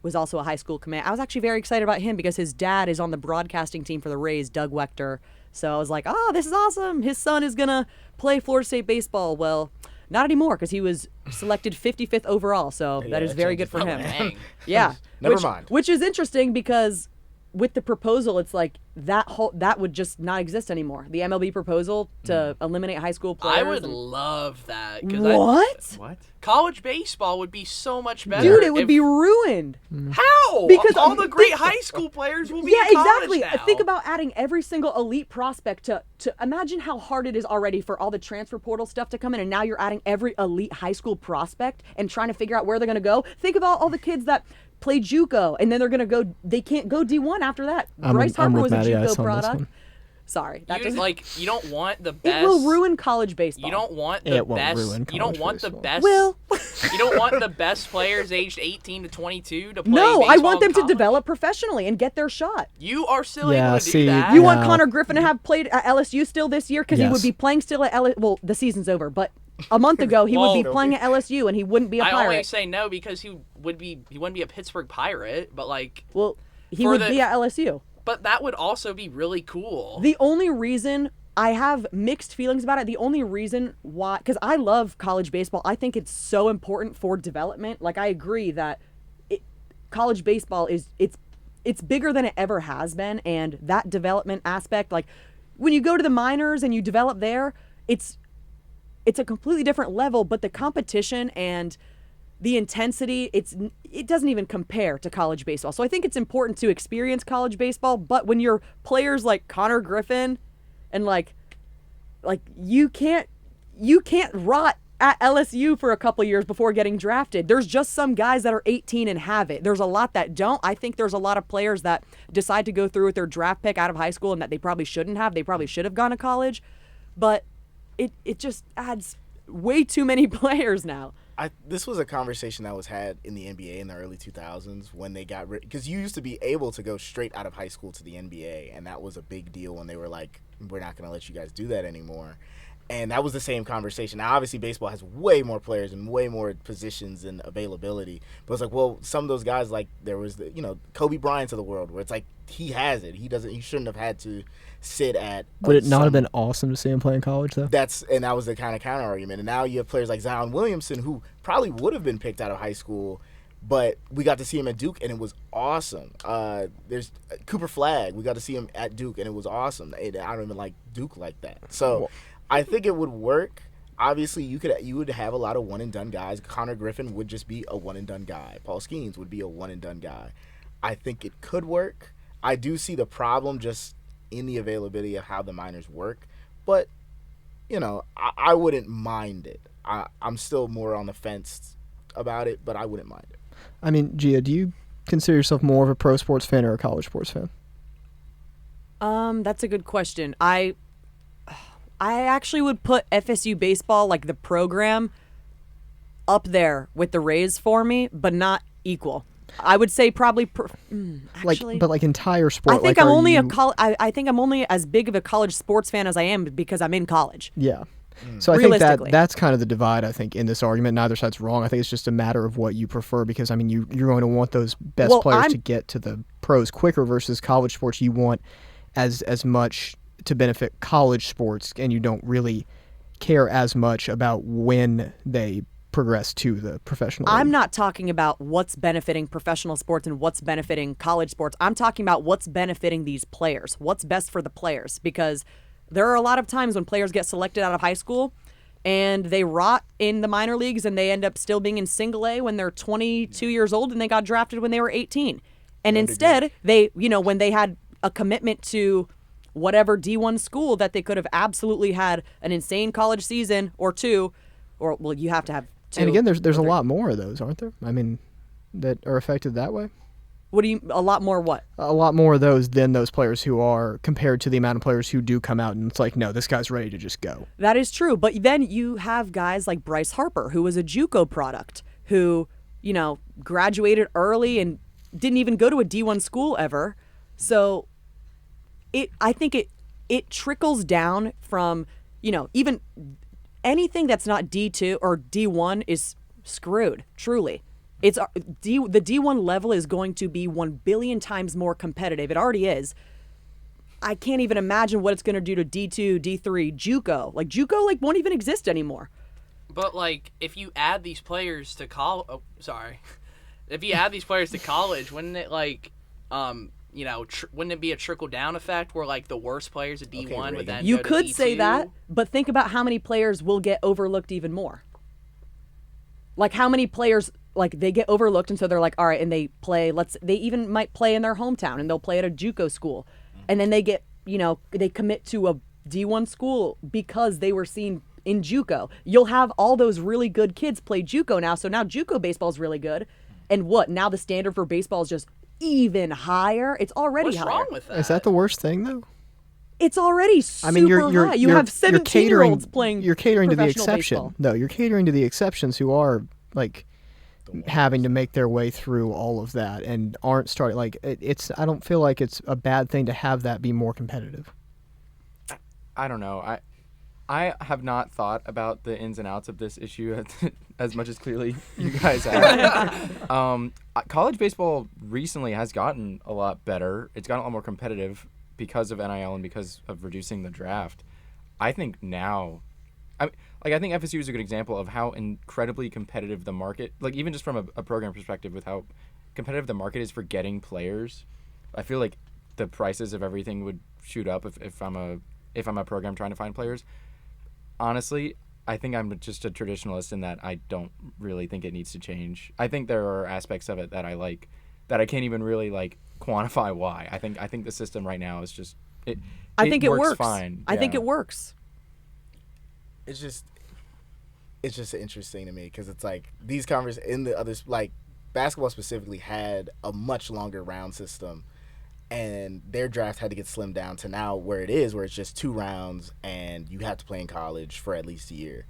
was also a high school commit. I was actually very excited about him because his dad is on the broadcasting team for the Rays, Doug Wechter. So I was like, oh, this is awesome. His son is going to play Florida State baseball. Well, not anymore because he was selected 55th overall. So that is very good for him. Dang. Yeah. Never mind. Which is interesting because with the proposal, it's like that would just not exist anymore. The MLB proposal to eliminate high school players. I would love that. What? College baseball would be so much better. Dude, it would be ruined. How? Because all the great high school players will be Yeah, in college exactly. now. Think about adding every single elite prospect to imagine how hard it is already for all the transfer portal stuff to come in, and now you're adding every elite high school prospect and trying to figure out where they're going to go. Think about all the kids that play JUCO, and then they're going to go. They can't go D1 after that. Bryce Harper was a Matty Ice JUCO on this product. one. Sorry, that doesn't. You don't want the best. It will ruin college baseball. You don't want the It won't best. ruin You don't college want the baseball. best. Will. You don't want the best players aged 18 to 22 to play No, I baseball want them in to college. develop professionally and get their shot. You are still Yeah, able to see, do that. You Yeah. want Connor Griffin to have played at LSU still this year because he would Yes. be playing still at LSU. Well, the season's over, but a month ago he would be Well, playing at LSU and he wouldn't be a I Pirate. only say no because he wouldn't be a Pittsburgh Pirate, but Well, he for would the- be at LSU. but that would also be really cool. The only reason I have mixed feelings about it, the only reason why, because I love college baseball. I think it's so important for development. Like, I agree that college baseball it's bigger than it ever has been, and that development aspect, like when you go to the minors and you develop there, it's a completely different level, but the competition and the intensity, it doesn't even compare to college baseball. So I think it's important to experience college baseball, but when you're players like Connor Griffin and like you can't rot at LSU for a couple years before getting drafted. There's just some guys that are 18 and have it. There's a lot that don't. I think there's a lot of players that decide to go through with their draft pick out of high school and that they probably shouldn't have. They probably should have gone to college, but it just adds way too many players now. This was a conversation that was had in the NBA in the early 2000s when they got rid, because you used to be able to go straight out of high school to the NBA, and that was a big deal when they were like, we're not going to let you guys do that anymore. And that was the same conversation. Now, obviously, baseball has way more players and way more positions and availability. But it's like, well, some of those guys, like there was the, Kobe Bryant of the world, where it's like he has it. He shouldn't have had to sit at. Would it not have been awesome to see him play in college, though? And that was the kind of counter argument. And now you have players like Zion Williamson, who probably would have been picked out of high school, but we got to see him at Duke, and it was awesome. There's Cooper Flagg. We got to see him at Duke, and it was awesome. I don't even like Duke like that. So I think it would work. Obviously, you would have a lot of one-and-done guys. Connor Griffin would just be a one-and-done guy. Paul Skeens would be a one-and-done guy. I think it could work. I do see the problem just in the availability of how the minors work. But, I wouldn't mind it. I'm still more on the fence about it, but I wouldn't mind it. I mean, Gia, do you consider yourself more of a pro sports fan or a college sports fan? That's a good question. I actually would put FSU baseball, like the program, up there with the Rays for me, but not equal. I would say probably actually, like entire sport. I think like, I'm are only you... I think I'm only as big of a college sports fan as I am because I'm in college. Yeah. So I think Realistically. that's kind of the divide, I think, in this argument. Neither side's wrong. I think it's just a matter of what you prefer because, I mean, you're going to want those best players to get to the pros quicker versus college sports. You want as much to benefit college sports, and you don't really care as much about when they progress to the professional league. I'm not talking about what's benefiting professional sports and what's benefiting college sports. I'm talking about what's benefiting these players, what's best for the players, because there are a lot of times when players get selected out of high school and they rot in the minor leagues and they end up still being in single A when they're 22 years old and they got drafted when they were 18. And instead, they, when they had a commitment to whatever D1 school that they could have absolutely had an insane college season or two, or, well, you have to have two. And again, there's a lot more of those, aren't there? I mean, that are affected that way. What do you, a lot more what? A lot more of those than those players who are compared to the amount of players who do come out and it's like, no, this guy's ready to just go. That is true. But then you have guys like Bryce Harper, who was a JUCO product, who, graduated early and didn't even go to a D1 school ever. So I think it trickles down from even anything that's not D2 or D1 is screwed, truly. It's the D1 level is going to be 1 billion times more competitive. It already is. I can't even imagine what it's going to do to D2, D3, JUCO. Like JUCO won't even exist anymore. But if you add these players to if you add these players to college, wouldn't it wouldn't it be a trickle down effect where the worst players at D1 would then you go to could D2? say that, but think about how many players will get overlooked even more. How many players they get overlooked, and so they're all right, and they play. They even might play in their hometown, and they'll play at a JUCO school, and then they get they commit to a D1 school because they were seen in JUCO. You'll have all those really good kids play JUCO now, so now JUCO baseball is really good, and now the standard for baseball is just even higher. It's already higher. What's wrong with that? Is that the worst thing though? It's already super high. You have 17-year-olds playing. You're catering to the exception. Baseball. No, you're catering to the exceptions who are having to make their way through all of that and aren't starting. I don't feel like it's a bad thing to have that be more competitive. I don't know. I have not thought about the ins and outs of this issue as much as clearly you guys have. College baseball recently has gotten a lot better. It's gotten a lot more competitive because of NIL and because of reducing the draft. I think now, I think FSU is a good example of how incredibly competitive the market, even just from a program perspective, with how competitive the market is for getting players. I feel like the prices of everything would shoot up if I'm a program trying to find players. Honestly, I think I'm just a traditionalist in that I don't really think it needs to change. I think there are aspects of it that I like that I can't even really quantify why. I think the system right now is just it. I think it works fine. I think it works. It's just interesting to me because it's these conversations in the others basketball specifically had a much longer round system. And their draft had to get slimmed down to now where it is, where it's just 2 rounds and you have to play in college for at least a year.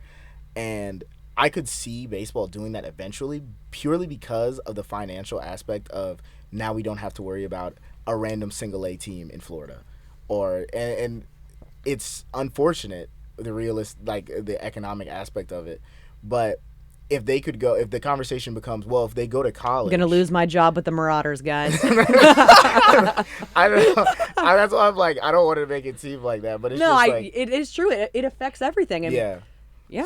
And I could see baseball doing that eventually purely because of the financial aspect of now we don't have to worry about a random single A team in Florida. And it's unfortunate, the economic aspect of it. But if the conversation becomes, well, if they go to college, I'm gonna lose my job with the Marauders, guys. I don't know. That's why I'm I don't want to make it seem like that, but it's it is true. It affects everything. Yeah.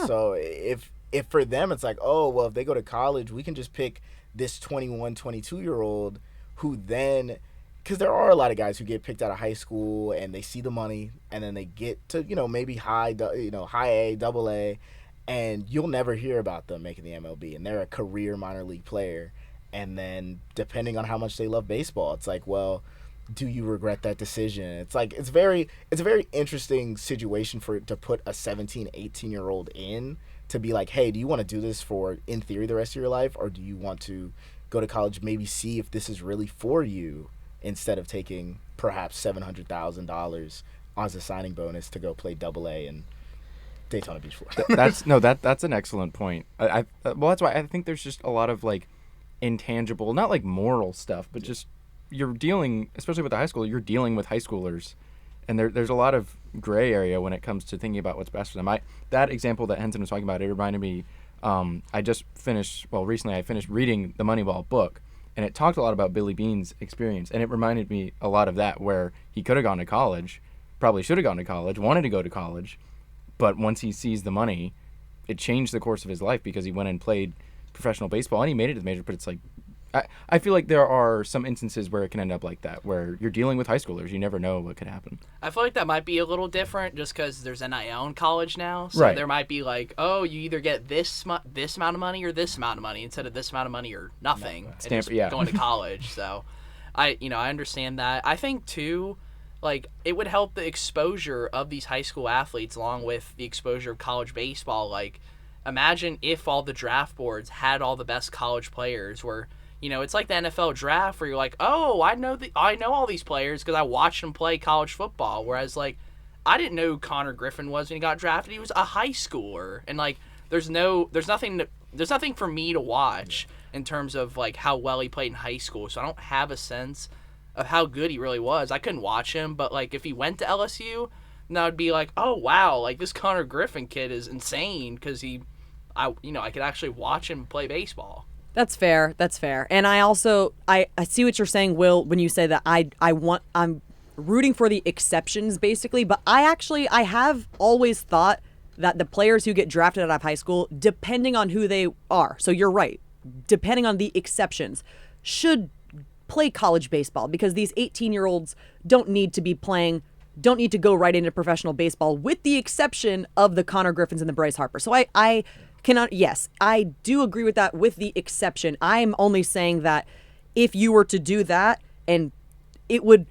So if for them it's if they go to college, we can just pick this 21, 22-year-old who then, because there are a lot of guys who get picked out of high school and they see the money and then they get to maybe high A, double A. And you'll never hear about them making the MLB, and they're a career minor league player. And then, depending on how much they love baseball, it's well, do you regret that decision? It's it's a very interesting situation to put a 17, 18-year-old in to be hey, do you want to do this for, in theory, the rest of your life, or do you want to go to college, maybe see if this is really for you, instead of taking perhaps $700,000 as a signing bonus to go play Double A and Daytona Beach, Florida. That's an excellent point. Well, that's why I think there's just a lot of intangible, not moral stuff, but just you're dealing, especially with the high school, you're dealing with high schoolers, and there's a lot of gray area when it comes to thinking about what's best for them. That example that Henson was talking about, it reminded me. Recently I finished reading the Moneyball book, and it talked a lot about Billy Beane's experience, and it reminded me a lot of that, where he could have gone to college, probably should have gone to college, wanted to go to college. But once he sees the money, it changed the course of his life because he went and played professional baseball and he made it to the major. But it's I feel like there are some instances where it can end up like that, where you're dealing with high schoolers. You never know what could happen. I feel like that might be a little different just because there's NIL in college now. So there might be you either get this amount of money or this amount of money instead of this amount of money or nothing. Going to college. So I understand that. I think, too, it would help the exposure of these high school athletes along with the exposure of college baseball. Imagine if all the draft boards had all the best college players where, it's like the NFL draft where you're oh, I know all these players because I watched them play college football. Whereas, I didn't know who Connor Griffin was when he got drafted. He was a high schooler. And, there's nothing for me to watch in terms of, how well he played in high school. So I don't have a sense of how good he really was. I couldn't watch him, but if he went to LSU, And I would be like, oh, wow, like this Connor Griffin kid is insane because I could actually watch him play baseball. That's fair. That's fair. And I also I see what you're saying, Will, when you say that I'm rooting for the exceptions basically, but I have always thought that the players who get drafted out of high school, depending on who they are, so you're right, depending on the exceptions, should play college baseball because these 18-year-olds don't need to go right into professional baseball, with the exception of the Connor Griffins and the Bryce Harper. So I do agree with that, with the exception. I'm only saying that if you were to do that, and it would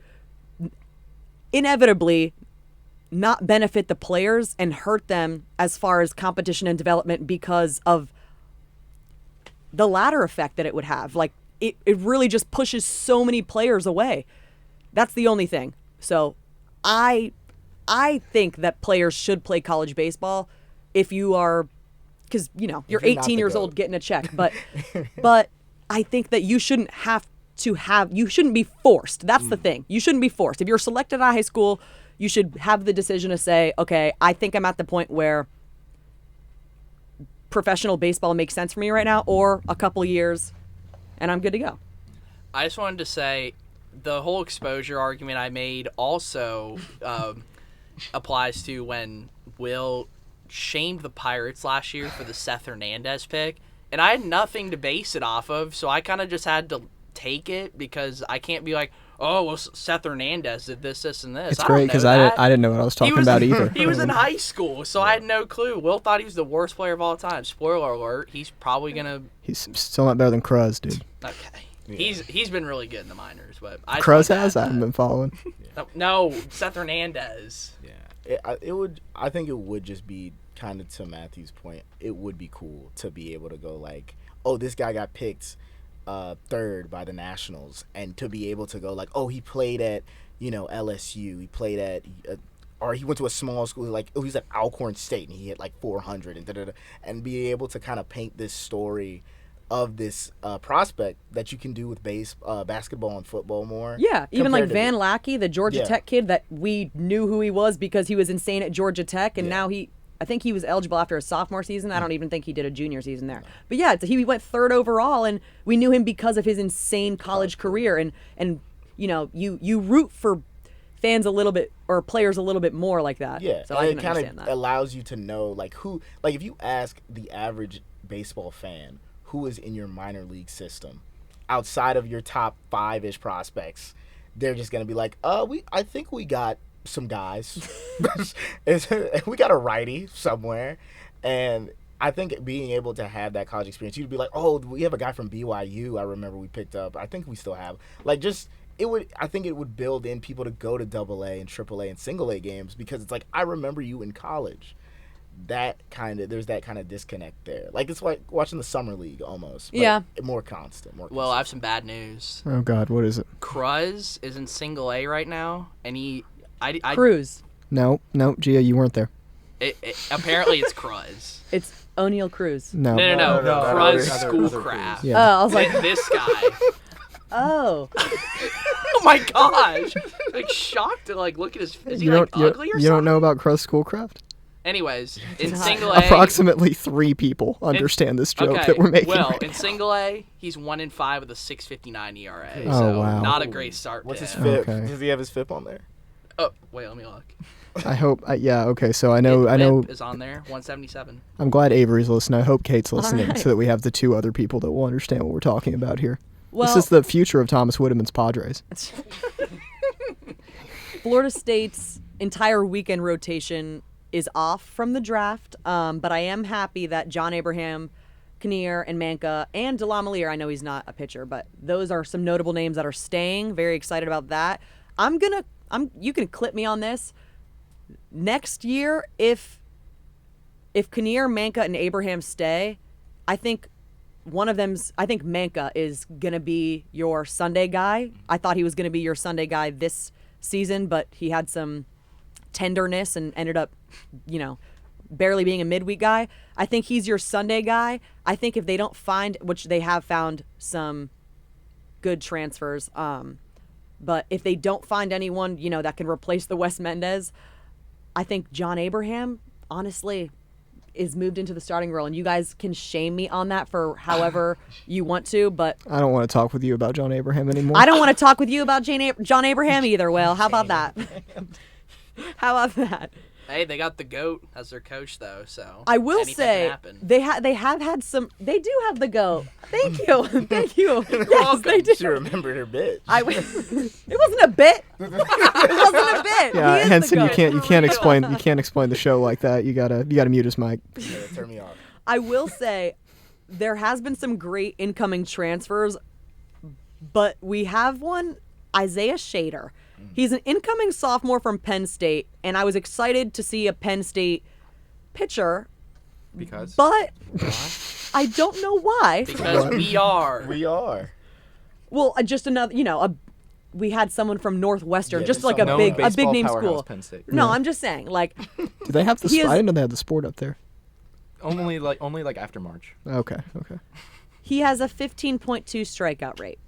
inevitably not benefit the players and hurt them as far as competition and development because of the ladder effect that it would have. Like, it really just pushes so many players away. That's the only thing. So I think that players should play college baseball if you are, because, you're 18 years old getting a check. But I think that you shouldn't you shouldn't be forced. That's the thing. You shouldn't be forced. If you're selected out of high school, you should have the decision to say, okay, I think I'm at the point where professional baseball makes sense for me right now, or a couple years, and I'm good to go. I just wanted to say the whole exposure argument I made also applies to when Will shamed the Pirates last year for the Seth Hernandez pick, and I had nothing to base it off of, so I kind of just had to take it because I can't be like, oh, well, Seth Hernandez did this, this, and this. It's great because I didn't know what I was talking about either. He was in high school, so I had no clue. Will thought he was the worst player of all time. Spoiler alert, he's probably going to... He's still not better than Kruz, dude. Okay. Yeah. He's been really good in the minors, but... Kruz has? I haven't been following. No, Seth Hernandez. Yeah. I think it would just be, kind of to Matthew's point, it would be cool to be able to go like, oh, this guy got picked third by the Nationals, and to be able to go like, oh, he played at LSU, he played at or he went to a small school, like, oh, he's at Alcorn State and he hit like 400 and be able to kind of paint this story of this prospect that you can do with basketball and football more. Yeah, even like Van Lackey, the Georgia Tech kid that we knew who he was because he was insane at Georgia Tech, and now I think he was eligible after his sophomore season. I don't even think he did a junior season there. But yeah, he went third overall, and we knew him because of his insane college career. And you root for fans a little bit, or players a little bit more like that. Yeah, so I can understand that. Allows you to know if you ask the average baseball fan who is in your minor league system outside of your top 5-ish prospects, they're just gonna be like, I think we got some guys. We got a righty somewhere, and I think being able to have that college experience, you'd be like, oh, we have a guy from BYU I remember we picked up. I think we still have. I think it would build in people to go to AA and AAA and single A games, because it's like, I remember you in college. There's that kind of disconnect there. Like, it's like watching the summer league almost. But more constant. Well, I have some bad news. Oh God, what is it? Kruz is in single A right now, and Kruz. No, Gia, you weren't there. Apparently it's Kruz. It's O'Neal Cruz. No. Kruz Schoolcraft. Yeah. Oh, I was like, this guy. Oh. Oh my gosh! Like, shocked to look at his. Is he ugly or something? You don't know about Kruz Schoolcraft? Anyways, in single A, approximately 3 people understand this joke that we're making. Well, right in single A, he's 1-5 with a 6.59 ERA. Oh, so wow. Not a great start. What's his FIP? Okay. Does he have his FIP on there? Oh, wait, let me look. I hope. Okay. So I know. FIP is on there, 177. I'm glad Avery's listening. I hope Kate's listening, right. so that we have the 2 other people that will understand what we're talking about here. Well, this is the future of Thomas Whitteman's Padres. Florida State's entire weekend rotation is off from the draft, but I am happy that John Abraham, Kinnear, and Manka, and Delamalier, I know he's not a pitcher, but those are some notable names that are staying. Very excited about that. You can clip me on this. Next year, if Kinnear, Manka, and Abraham stay, I think Manka is going to be your Sunday guy. I thought he was going to be your Sunday guy this season, but he had some tenderness and ended up, barely being a midweek guy. I think he's your Sunday guy. I think if they don't find, which they have found some good transfers, but if they don't find anyone, that can replace the Wes Mendez, I think John Abraham, honestly, is moved into the starting role, and you guys can shame me on that for however you want to, but I don't want to talk with you about John Abraham anymore. I don't want to talk with you about John Abraham either, Will. How about that? How about that? Hey, they got the GOAT as their coach, though, so I will anything say can happen. they have had some. They do have the GOAT. Thank you, thank you. Yes, they do. She remembered her bit. It wasn't a bit. It wasn't a bit. Yeah, He is the Henson, you GOAT. can't explain the show like that. You gotta mute his mic. Yeah, turn me off. I will say there has been some great incoming transfers, but we have one, Isaiah Shader. He's an incoming sophomore from Penn State, and I was excited to see a Penn State pitcher, Because but I don't know why. Because we are. We are. Well, just another, we had someone from Northwestern, Yeah, just there's like a some big baseball name powerhouse, school. Penn State. No, I'm just saying, like, Do they have the? He is- I didn't know they had the sport up there. Only like after March. Okay. he has a 15.2 strikeout rate.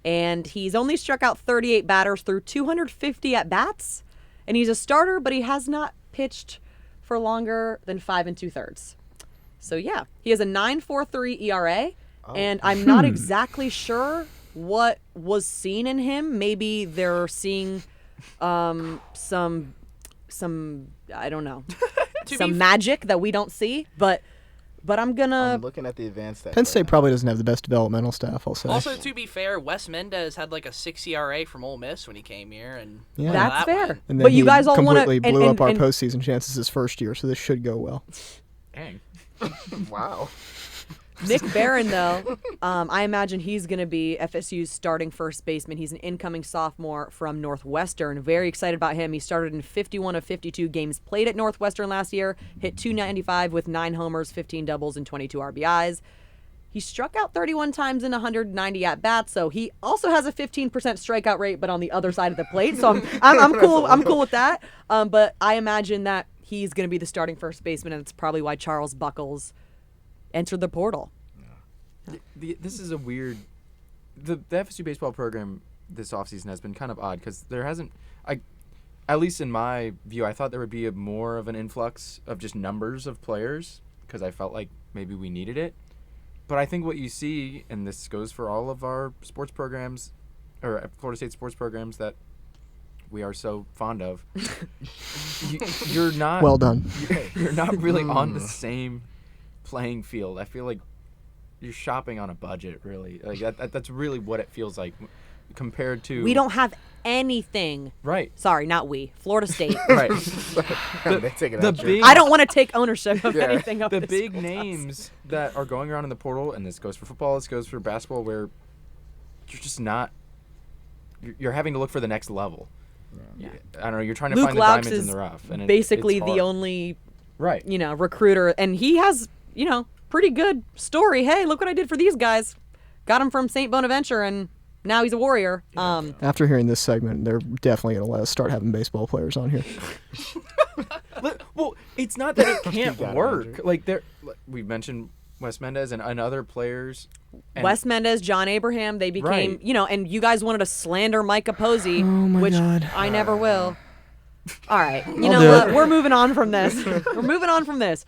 And he's only struck out 38 batters through 250 at-bats. And he's a starter, but he has not pitched for longer than 5 2/3. So, yeah, he has a 9.43 ERA. And I'm not exactly sure what was seen in him. Maybe they're seeing some I don't know, some magic that we don't see. But I'm going I'm to... looking at the advanced stats. Penn State probably doesn't have the best developmental staff. I'll say. Also, to be fair, Wes Mendez had like a 6 ERA from Ole Miss when he came here, and Yeah. look how That's that fair. went. And then But you he guys all want to... completely blew up our postseason chances his first year, so this should go well. Dang. Wow. Nick Barron, though, I imagine he's going to be FSU's starting first baseman. He's an incoming sophomore from Northwestern. Very excited about him. He started in 51 of 52 games played at Northwestern last year, hit .295 with 9 homers, 15 doubles, and 22 RBIs. He struck out 31 times in 190 at-bats, so he also has a 15% strikeout rate, but on the other side of the plate. So I'm cool. I'm cool with that. But I imagine that he's going to be the starting first baseman, and it's probably why Charles Buckles entered the portal. This is a weird. The FSU baseball program this offseason has been kind of odd because there hasn't. At least in my view, I thought there would be more of an influx of just numbers of players because I felt like maybe we needed it. But I think what you see, and this goes for all of our sports programs, or Florida State sports programs that we are so fond of, you're not. Well done. You're not really on the same playing field. I feel like you're shopping on a budget, really. Like that's really what it feels like compared to. We don't have anything. Right. Sorry, not we. Florida State. Right. They take it the out. big. I don't want to take ownership of anything of The this big school does. names that are going around in the portal, and this goes for football, this goes for basketball, where you're just not. You're having to look for the next level. Yeah. I don't know. You're trying to Luke find the Laux diamonds in is the rough, and basically it's the hard. only, Right. recruiter, and he has, pretty good story. Hey, look what I did for these guys. Got him from St. Bonaventure, and now he's a Warrior. After hearing this segment, they're definitely going to let us start having baseball players on here. Well, it's not that it can't got it, work. Andrew. Like we mentioned Wes Mendez and other players. And Wes Mendez, John Abraham, they became, Right. And you guys wanted to slander Micah Posey, which God. I never will. All right. You I'll know do what? it. We're moving on from this. We're moving on from this.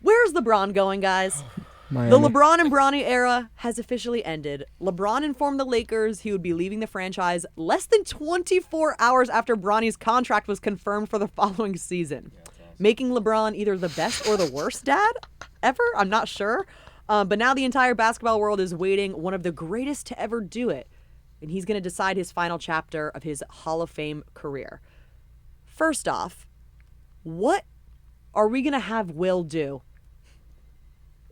Where's LeBron going, guys? Miami. The LeBron and Bronny era has officially ended. LeBron informed the Lakers he would be leaving the franchise less than 24 hours after Bronny's contract was confirmed for the following season, making LeBron either the best or the worst dad ever. I'm not sure. But now the entire basketball world is waiting one of the greatest to ever do it, and he's going to decide his final chapter of his Hall of Fame career. First off, what are we going to have Will do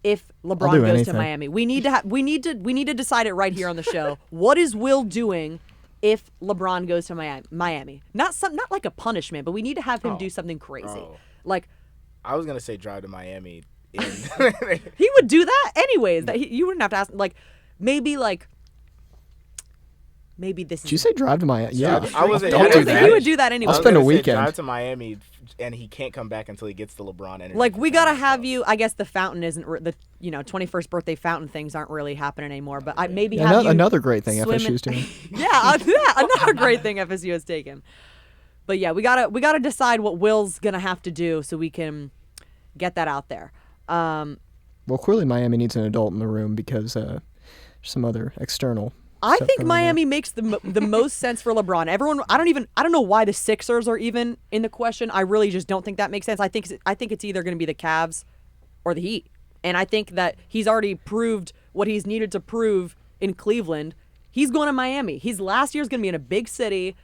if LeBron do goes anything. to Miami? We need to decide it right here on the show. What is Will doing if LeBron goes to Miami? Not like a punishment, but we need to have him do something crazy. Oh. Like I was gonna say drive to Miami. he would do that anyways. You wouldn't have to ask. Maybe this. Did you say drive to Miami? Yeah. I was. Don't do that. He would do that anyways. I'll spend a gonna say weekend. Drive to Miami, and he can't come back until he gets the LeBron energy. Like we gotta have you. I guess the fountain isn't the 21st birthday fountain things aren't really happening anymore. But I maybe have you Another great thing swim FSU's doing. yeah, another great thing FSU has taken. But yeah, we gotta decide what Will's gonna have to do so we can get that out there. Well, clearly Miami needs an adult in the room because some other external. I stuff think going on Miami makes the most sense for LeBron. Everyone, I don't know why the Sixers are even in the question. I really just don't think that makes sense. I think it's either going to be the Cavs or the Heat, and I think that he's already proved what he's needed to prove in Cleveland. He's going to Miami. His last year's going to be in a big city.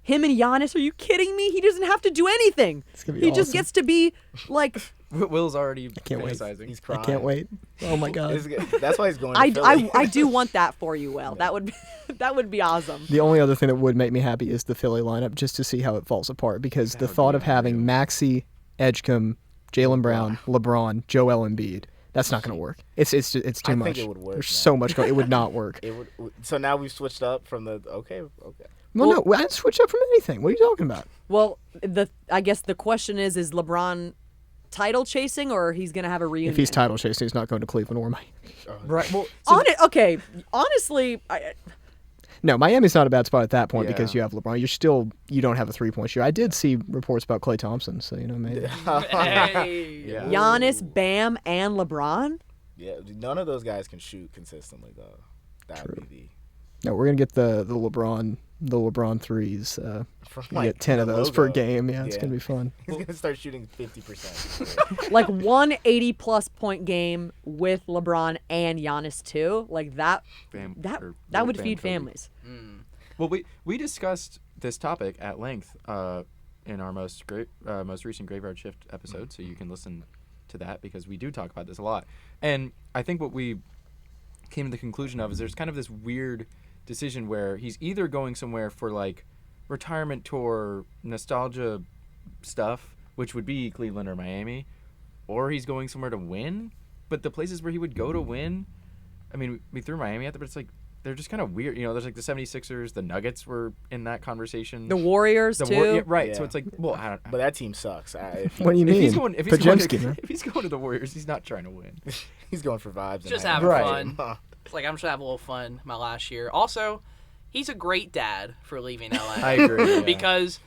Him and Giannis, are you kidding me? He doesn't have to do anything. He just gets to be like. Will's already can't wait. fantasizing. He's crying. I can't wait. Oh my God. That's why he's going to Philly. I do want that for you, Will. That would be awesome. The only other thing that would make me happy is the Philly lineup, just to see how it falls apart. Because the thought of having Maxey, Edgecombe, Jaylen Brown, LeBron, Joel Embiid, that's not going to work. It's too much. think it would work, There's man. so much going. It would not work. So now we've switched up from the okay. Well, no, I didn't switch up from anything. What are you talking about? Well, I guess the question is LeBron title chasing or he's going to have a reunion? If he's title chasing, he's not going to Cleveland or Miami. Right. Well, Okay, honestly, No, Miami's not a bad spot at that point because Yeah. you have LeBron. You don't have a 3-point shooter. I did see reports about Klay Thompson, so maybe. Hey. yeah. Giannis, Bam, and LeBron? Yeah, none of those guys can shoot consistently though. That would be No, we're gonna get the LeBron threes. from We get 10 of the those per logo. game. Yeah, it's Yeah. gonna be fun. He's gonna start shooting 50%. Like 180-plus point game with LeBron and Giannis too. Like that that would feed families. Well, we discussed this topic at length in our most recent Graveyard Shift episode, so you can listen to that because we do talk about this a lot. And I think what we came to the conclusion of is there's kind of this weird decision where he's either going somewhere for like retirement tour nostalgia stuff, which would be Cleveland or Miami, or he's going somewhere to win. But the places where he would go to win, I mean, we threw Miami out there, but it's like they're just kind of weird. There's like the 76ers, the Nuggets were in that conversation. The Warriors too. Right. Yeah. So it's like, well, I don't, But that team sucks. What do you mean? if he's going to the Warriors, he's not trying to win. He's going for vibes. Just and having Right. fun. It's like I'm just having a little fun my last year. Also, he's a great dad for leaving LA. I agree. Yeah. Because,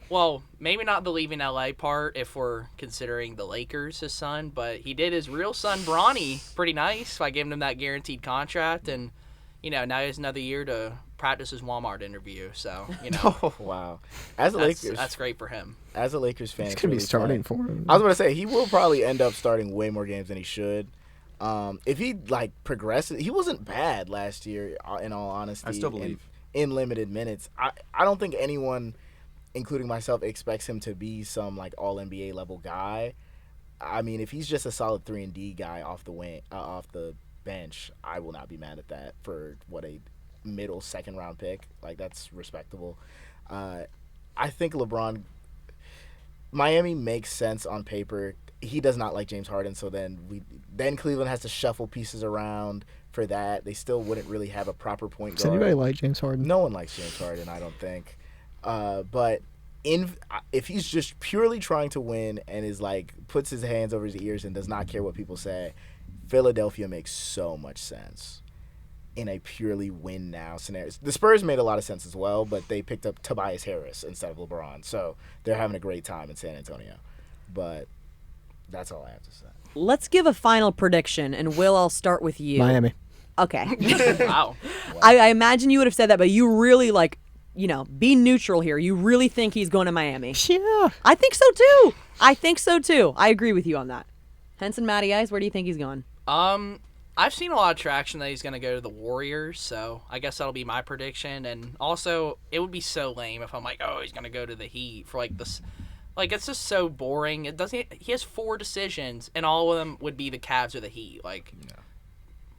well, maybe not the leaving LA part if we're considering the Lakers his son, but he did his real son Bronny pretty nice by giving him that guaranteed contract, and now he has another year to practice his Walmart interview. So Wow. As a that's great for him. As a Lakers fan, He's it's gonna be really starting fun. for him. I was going to say he will probably end up starting way more games than he should. If he progresses, he wasn't bad last year. In all honesty, I still believe. in limited minutes. I don't think anyone, including myself, expects him to be some all NBA level guy. I mean, if he's just a solid 3-and-D guy off the bench, I will not be mad at that for a middle second round pick. That's respectable. I think Miami makes sense on paper. He does not like James Harden, so then Cleveland has to shuffle pieces around for that. They still wouldn't really have a proper point guard. Does anybody like James Harden? No one likes James Harden, I don't think. But if he's just purely trying to win and is puts his hands over his ears and does not care what people say, Philadelphia makes so much sense in a purely win now scenario. The Spurs made a lot of sense as well, but they picked up Tobias Harris instead of LeBron, so they're having a great time in San Antonio. But that's all I have to say. Let's give a final prediction, and Will, I'll start with you. Miami. Okay. Wow. I imagine you would have said that, but you really be neutral here. You really think he's going to Miami? Yeah. I think so too. I agree with you on that. Henson, Matty Ice, where do you think he's going? I've seen a lot of traction that he's going to go to the Warriors, so I guess that'll be my prediction. And also, it would be so lame if I'm like, oh, he's going to go to the Heat for this. It's just so boring. He has 4 decisions, and all of them would be the Cavs or the Heat.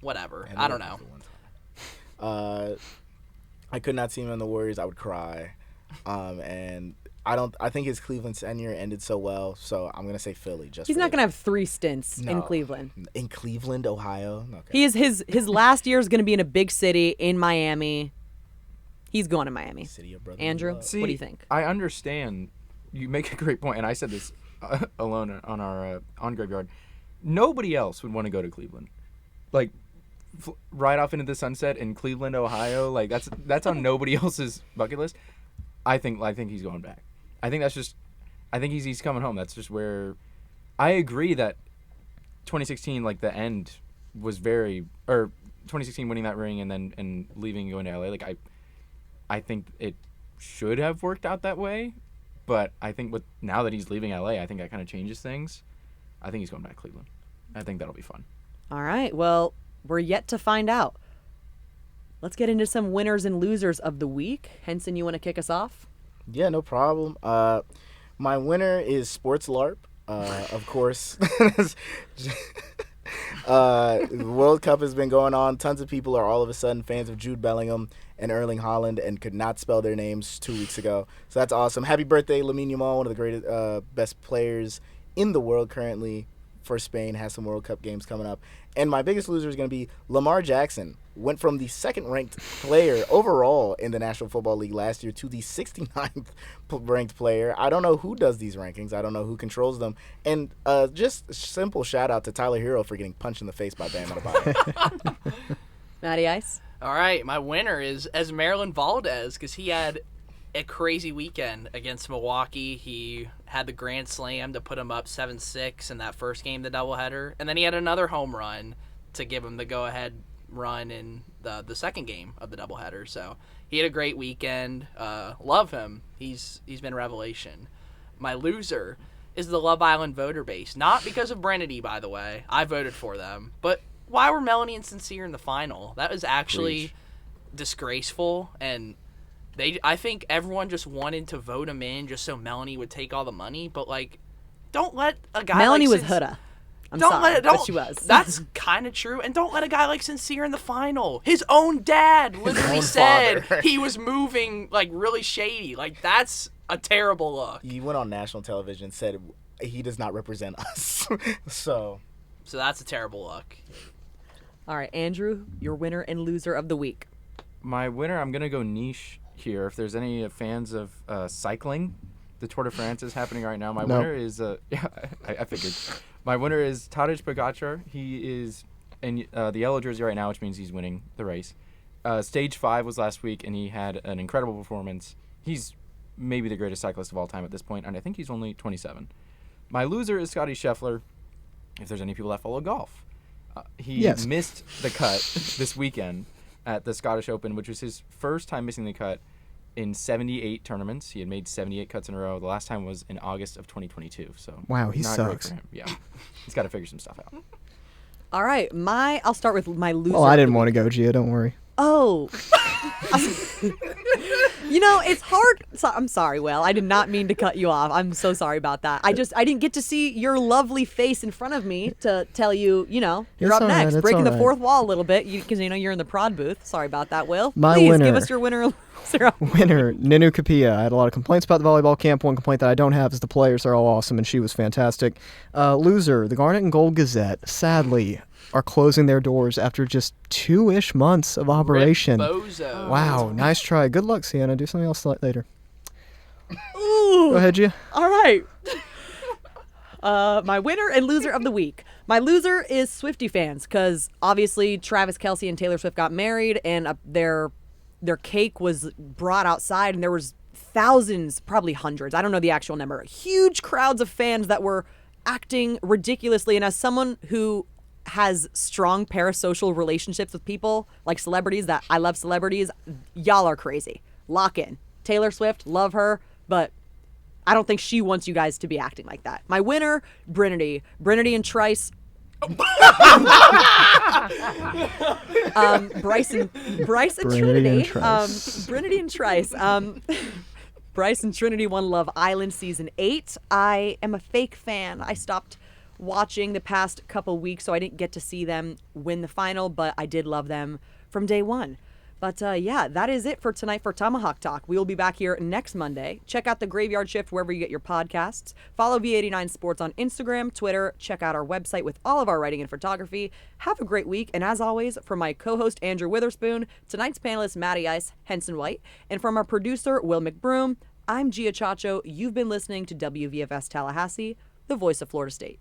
Whatever. And I don't know. I could not see him in the Warriors. I would cry. And I think his Cleveland tenure ended so well, so I'm gonna say Philly. He's not gonna have 3 stints in Cleveland. In Cleveland, Ohio. Okay. He is his last year is gonna be in a big city in Miami. He's going to Miami. City of brothers Andrew, love. what do you think? I understand. You make a great point, and I said this alone on our on Graveyard. Nobody else would want to go to Cleveland, ride off into the sunset in Cleveland, Ohio. That's on nobody else's bucket list. I think he's going back. I think he's coming home. That's just where I agree that 2016, like the end was 2016 winning that ring and then leaving and going to LA. Like I think it should have worked out that way, but I think now that he's leaving LA, I think that kind of changes things. I think he's going back to Cleveland. I think that'll be fun. All right. Well, we're yet to find out. Let's get into some winners and losers of the week. Henson, you want to kick us off? Yeah, no problem. My winner is Sports LARP, of course. The World Cup has been going on. Tons of people are all of a sudden fans of Jude Bellingham and Erling Haaland and could not spell their names 2 weeks ago. So that's awesome. Happy birthday, Lamine Yamal, one of the greatest, best players in the world currently for Spain, has some World Cup games coming up. And my biggest loser is going to be Lamar Jackson. Went from the second-ranked player overall in the National Football League last year to the 69th ranked player. I don't know who does these rankings. I don't know who controls them. And just a simple shout-out to Tyler Hero for getting punched in the face by Bam Adebayo. Matty Ice? All right, my winner is Esmeralda Valdez because he had a crazy weekend against Milwaukee. He had the grand slam to put him up 7-6 in that first game, the doubleheader. And then he had another home run to give him the go-ahead run in the second game of the doubleheader. So he had a great weekend. Love him. He's been a revelation. My loser is the Love Island voter base. Not because of Brennedy, by the way. I voted for them. But why were Melanie and Sincere in the final? That was actually disgraceful, and I think everyone just wanted to vote him in just so Melanie would take all the money. But like, don't let a guy Melanie like was Huda. But she was. That's kind of true. And don't let a guy like Sincere in the final. His own dad literally said he was moving like really shady. Like, that's a terrible look. He went on national television and said he does not represent us. So that's a terrible look. All right, Andrew, your winner and loser of the week. My winner, I'm going to go niche here. If there's any fans of cycling, the Tour de France is happening right now. My winner is, I figured. My winner is Tadej Pogacar. He is in the yellow jersey right now, which means he's winning the race. Stage 5 was last week, and he had an incredible performance. He's maybe the greatest cyclist of all time at this point, and I think he's only 27. My loser is Scotty Scheffler, if there's any people that follow golf. He missed the cut this weekend at the Scottish Open, which was his first time missing the cut in 78 tournaments. He had made 78 cuts in a row. The last time was in August of 2022. So wow, he not sucks. Great for him. Yeah, he's got to figure some stuff out. All right, I'll start with my loser. Oh, I didn't want to go, Gia. Don't worry. Oh. It's hard. I'm sorry, Will. I did not mean to cut you off. I'm so sorry about that. I didn't get to see your lovely face in front of me to tell you, you're It's up all next. right, it's Breaking all the right. fourth wall a little bit because, you're in the prod booth. Sorry about that, Will. My Please winner. give us your winner. Winner, Ninu Kapia. I had a lot of complaints about the volleyball camp. One complaint that I don't have is the players are all awesome, and she was fantastic. Loser, the Garnet and Gold Gazette, sadly, are closing their doors after just 2-ish months of operation. Rip Bozo. Wow, nice try. Good luck, Sienna. Do something else later. Ooh. Go ahead, Gia. All right. My winner and loser of the week. My loser is Swiftie fans because obviously Travis Kelce and Taylor Swift got married and their cake was brought outside and there was thousands, probably hundreds, I don't know the actual number, huge crowds of fans that were acting ridiculously. And as someone who has strong parasocial relationships with people like celebrities, that I love celebrities, y'all are crazy. Lock in. Taylor Swift, love her, but I don't think she wants you guys to be acting like that. My winner, Brennedy and Trice. Bryce and Trinity. Brennedy and Trice. Bryce and Trinity won Love Island Season 8. I am a fake fan. I stopped watching the past couple weeks, so I didn't get to see them win the final, but I did love them from day one. But that is it for tonight for Tomahawk Talk. We will be back here next Monday. Check out the Graveyard Shift wherever you get your podcasts. Follow V89 Sports on Instagram, Twitter. Check out our website with all of our writing and photography. Have a great week. And as always, from my co-host Andrew Witherspoon, tonight's panelists Matty Ice, Henson White, and from our producer Will McBroom, I'm Gia Ciaccio. You've been listening to WVFS Tallahassee, the voice of Florida State.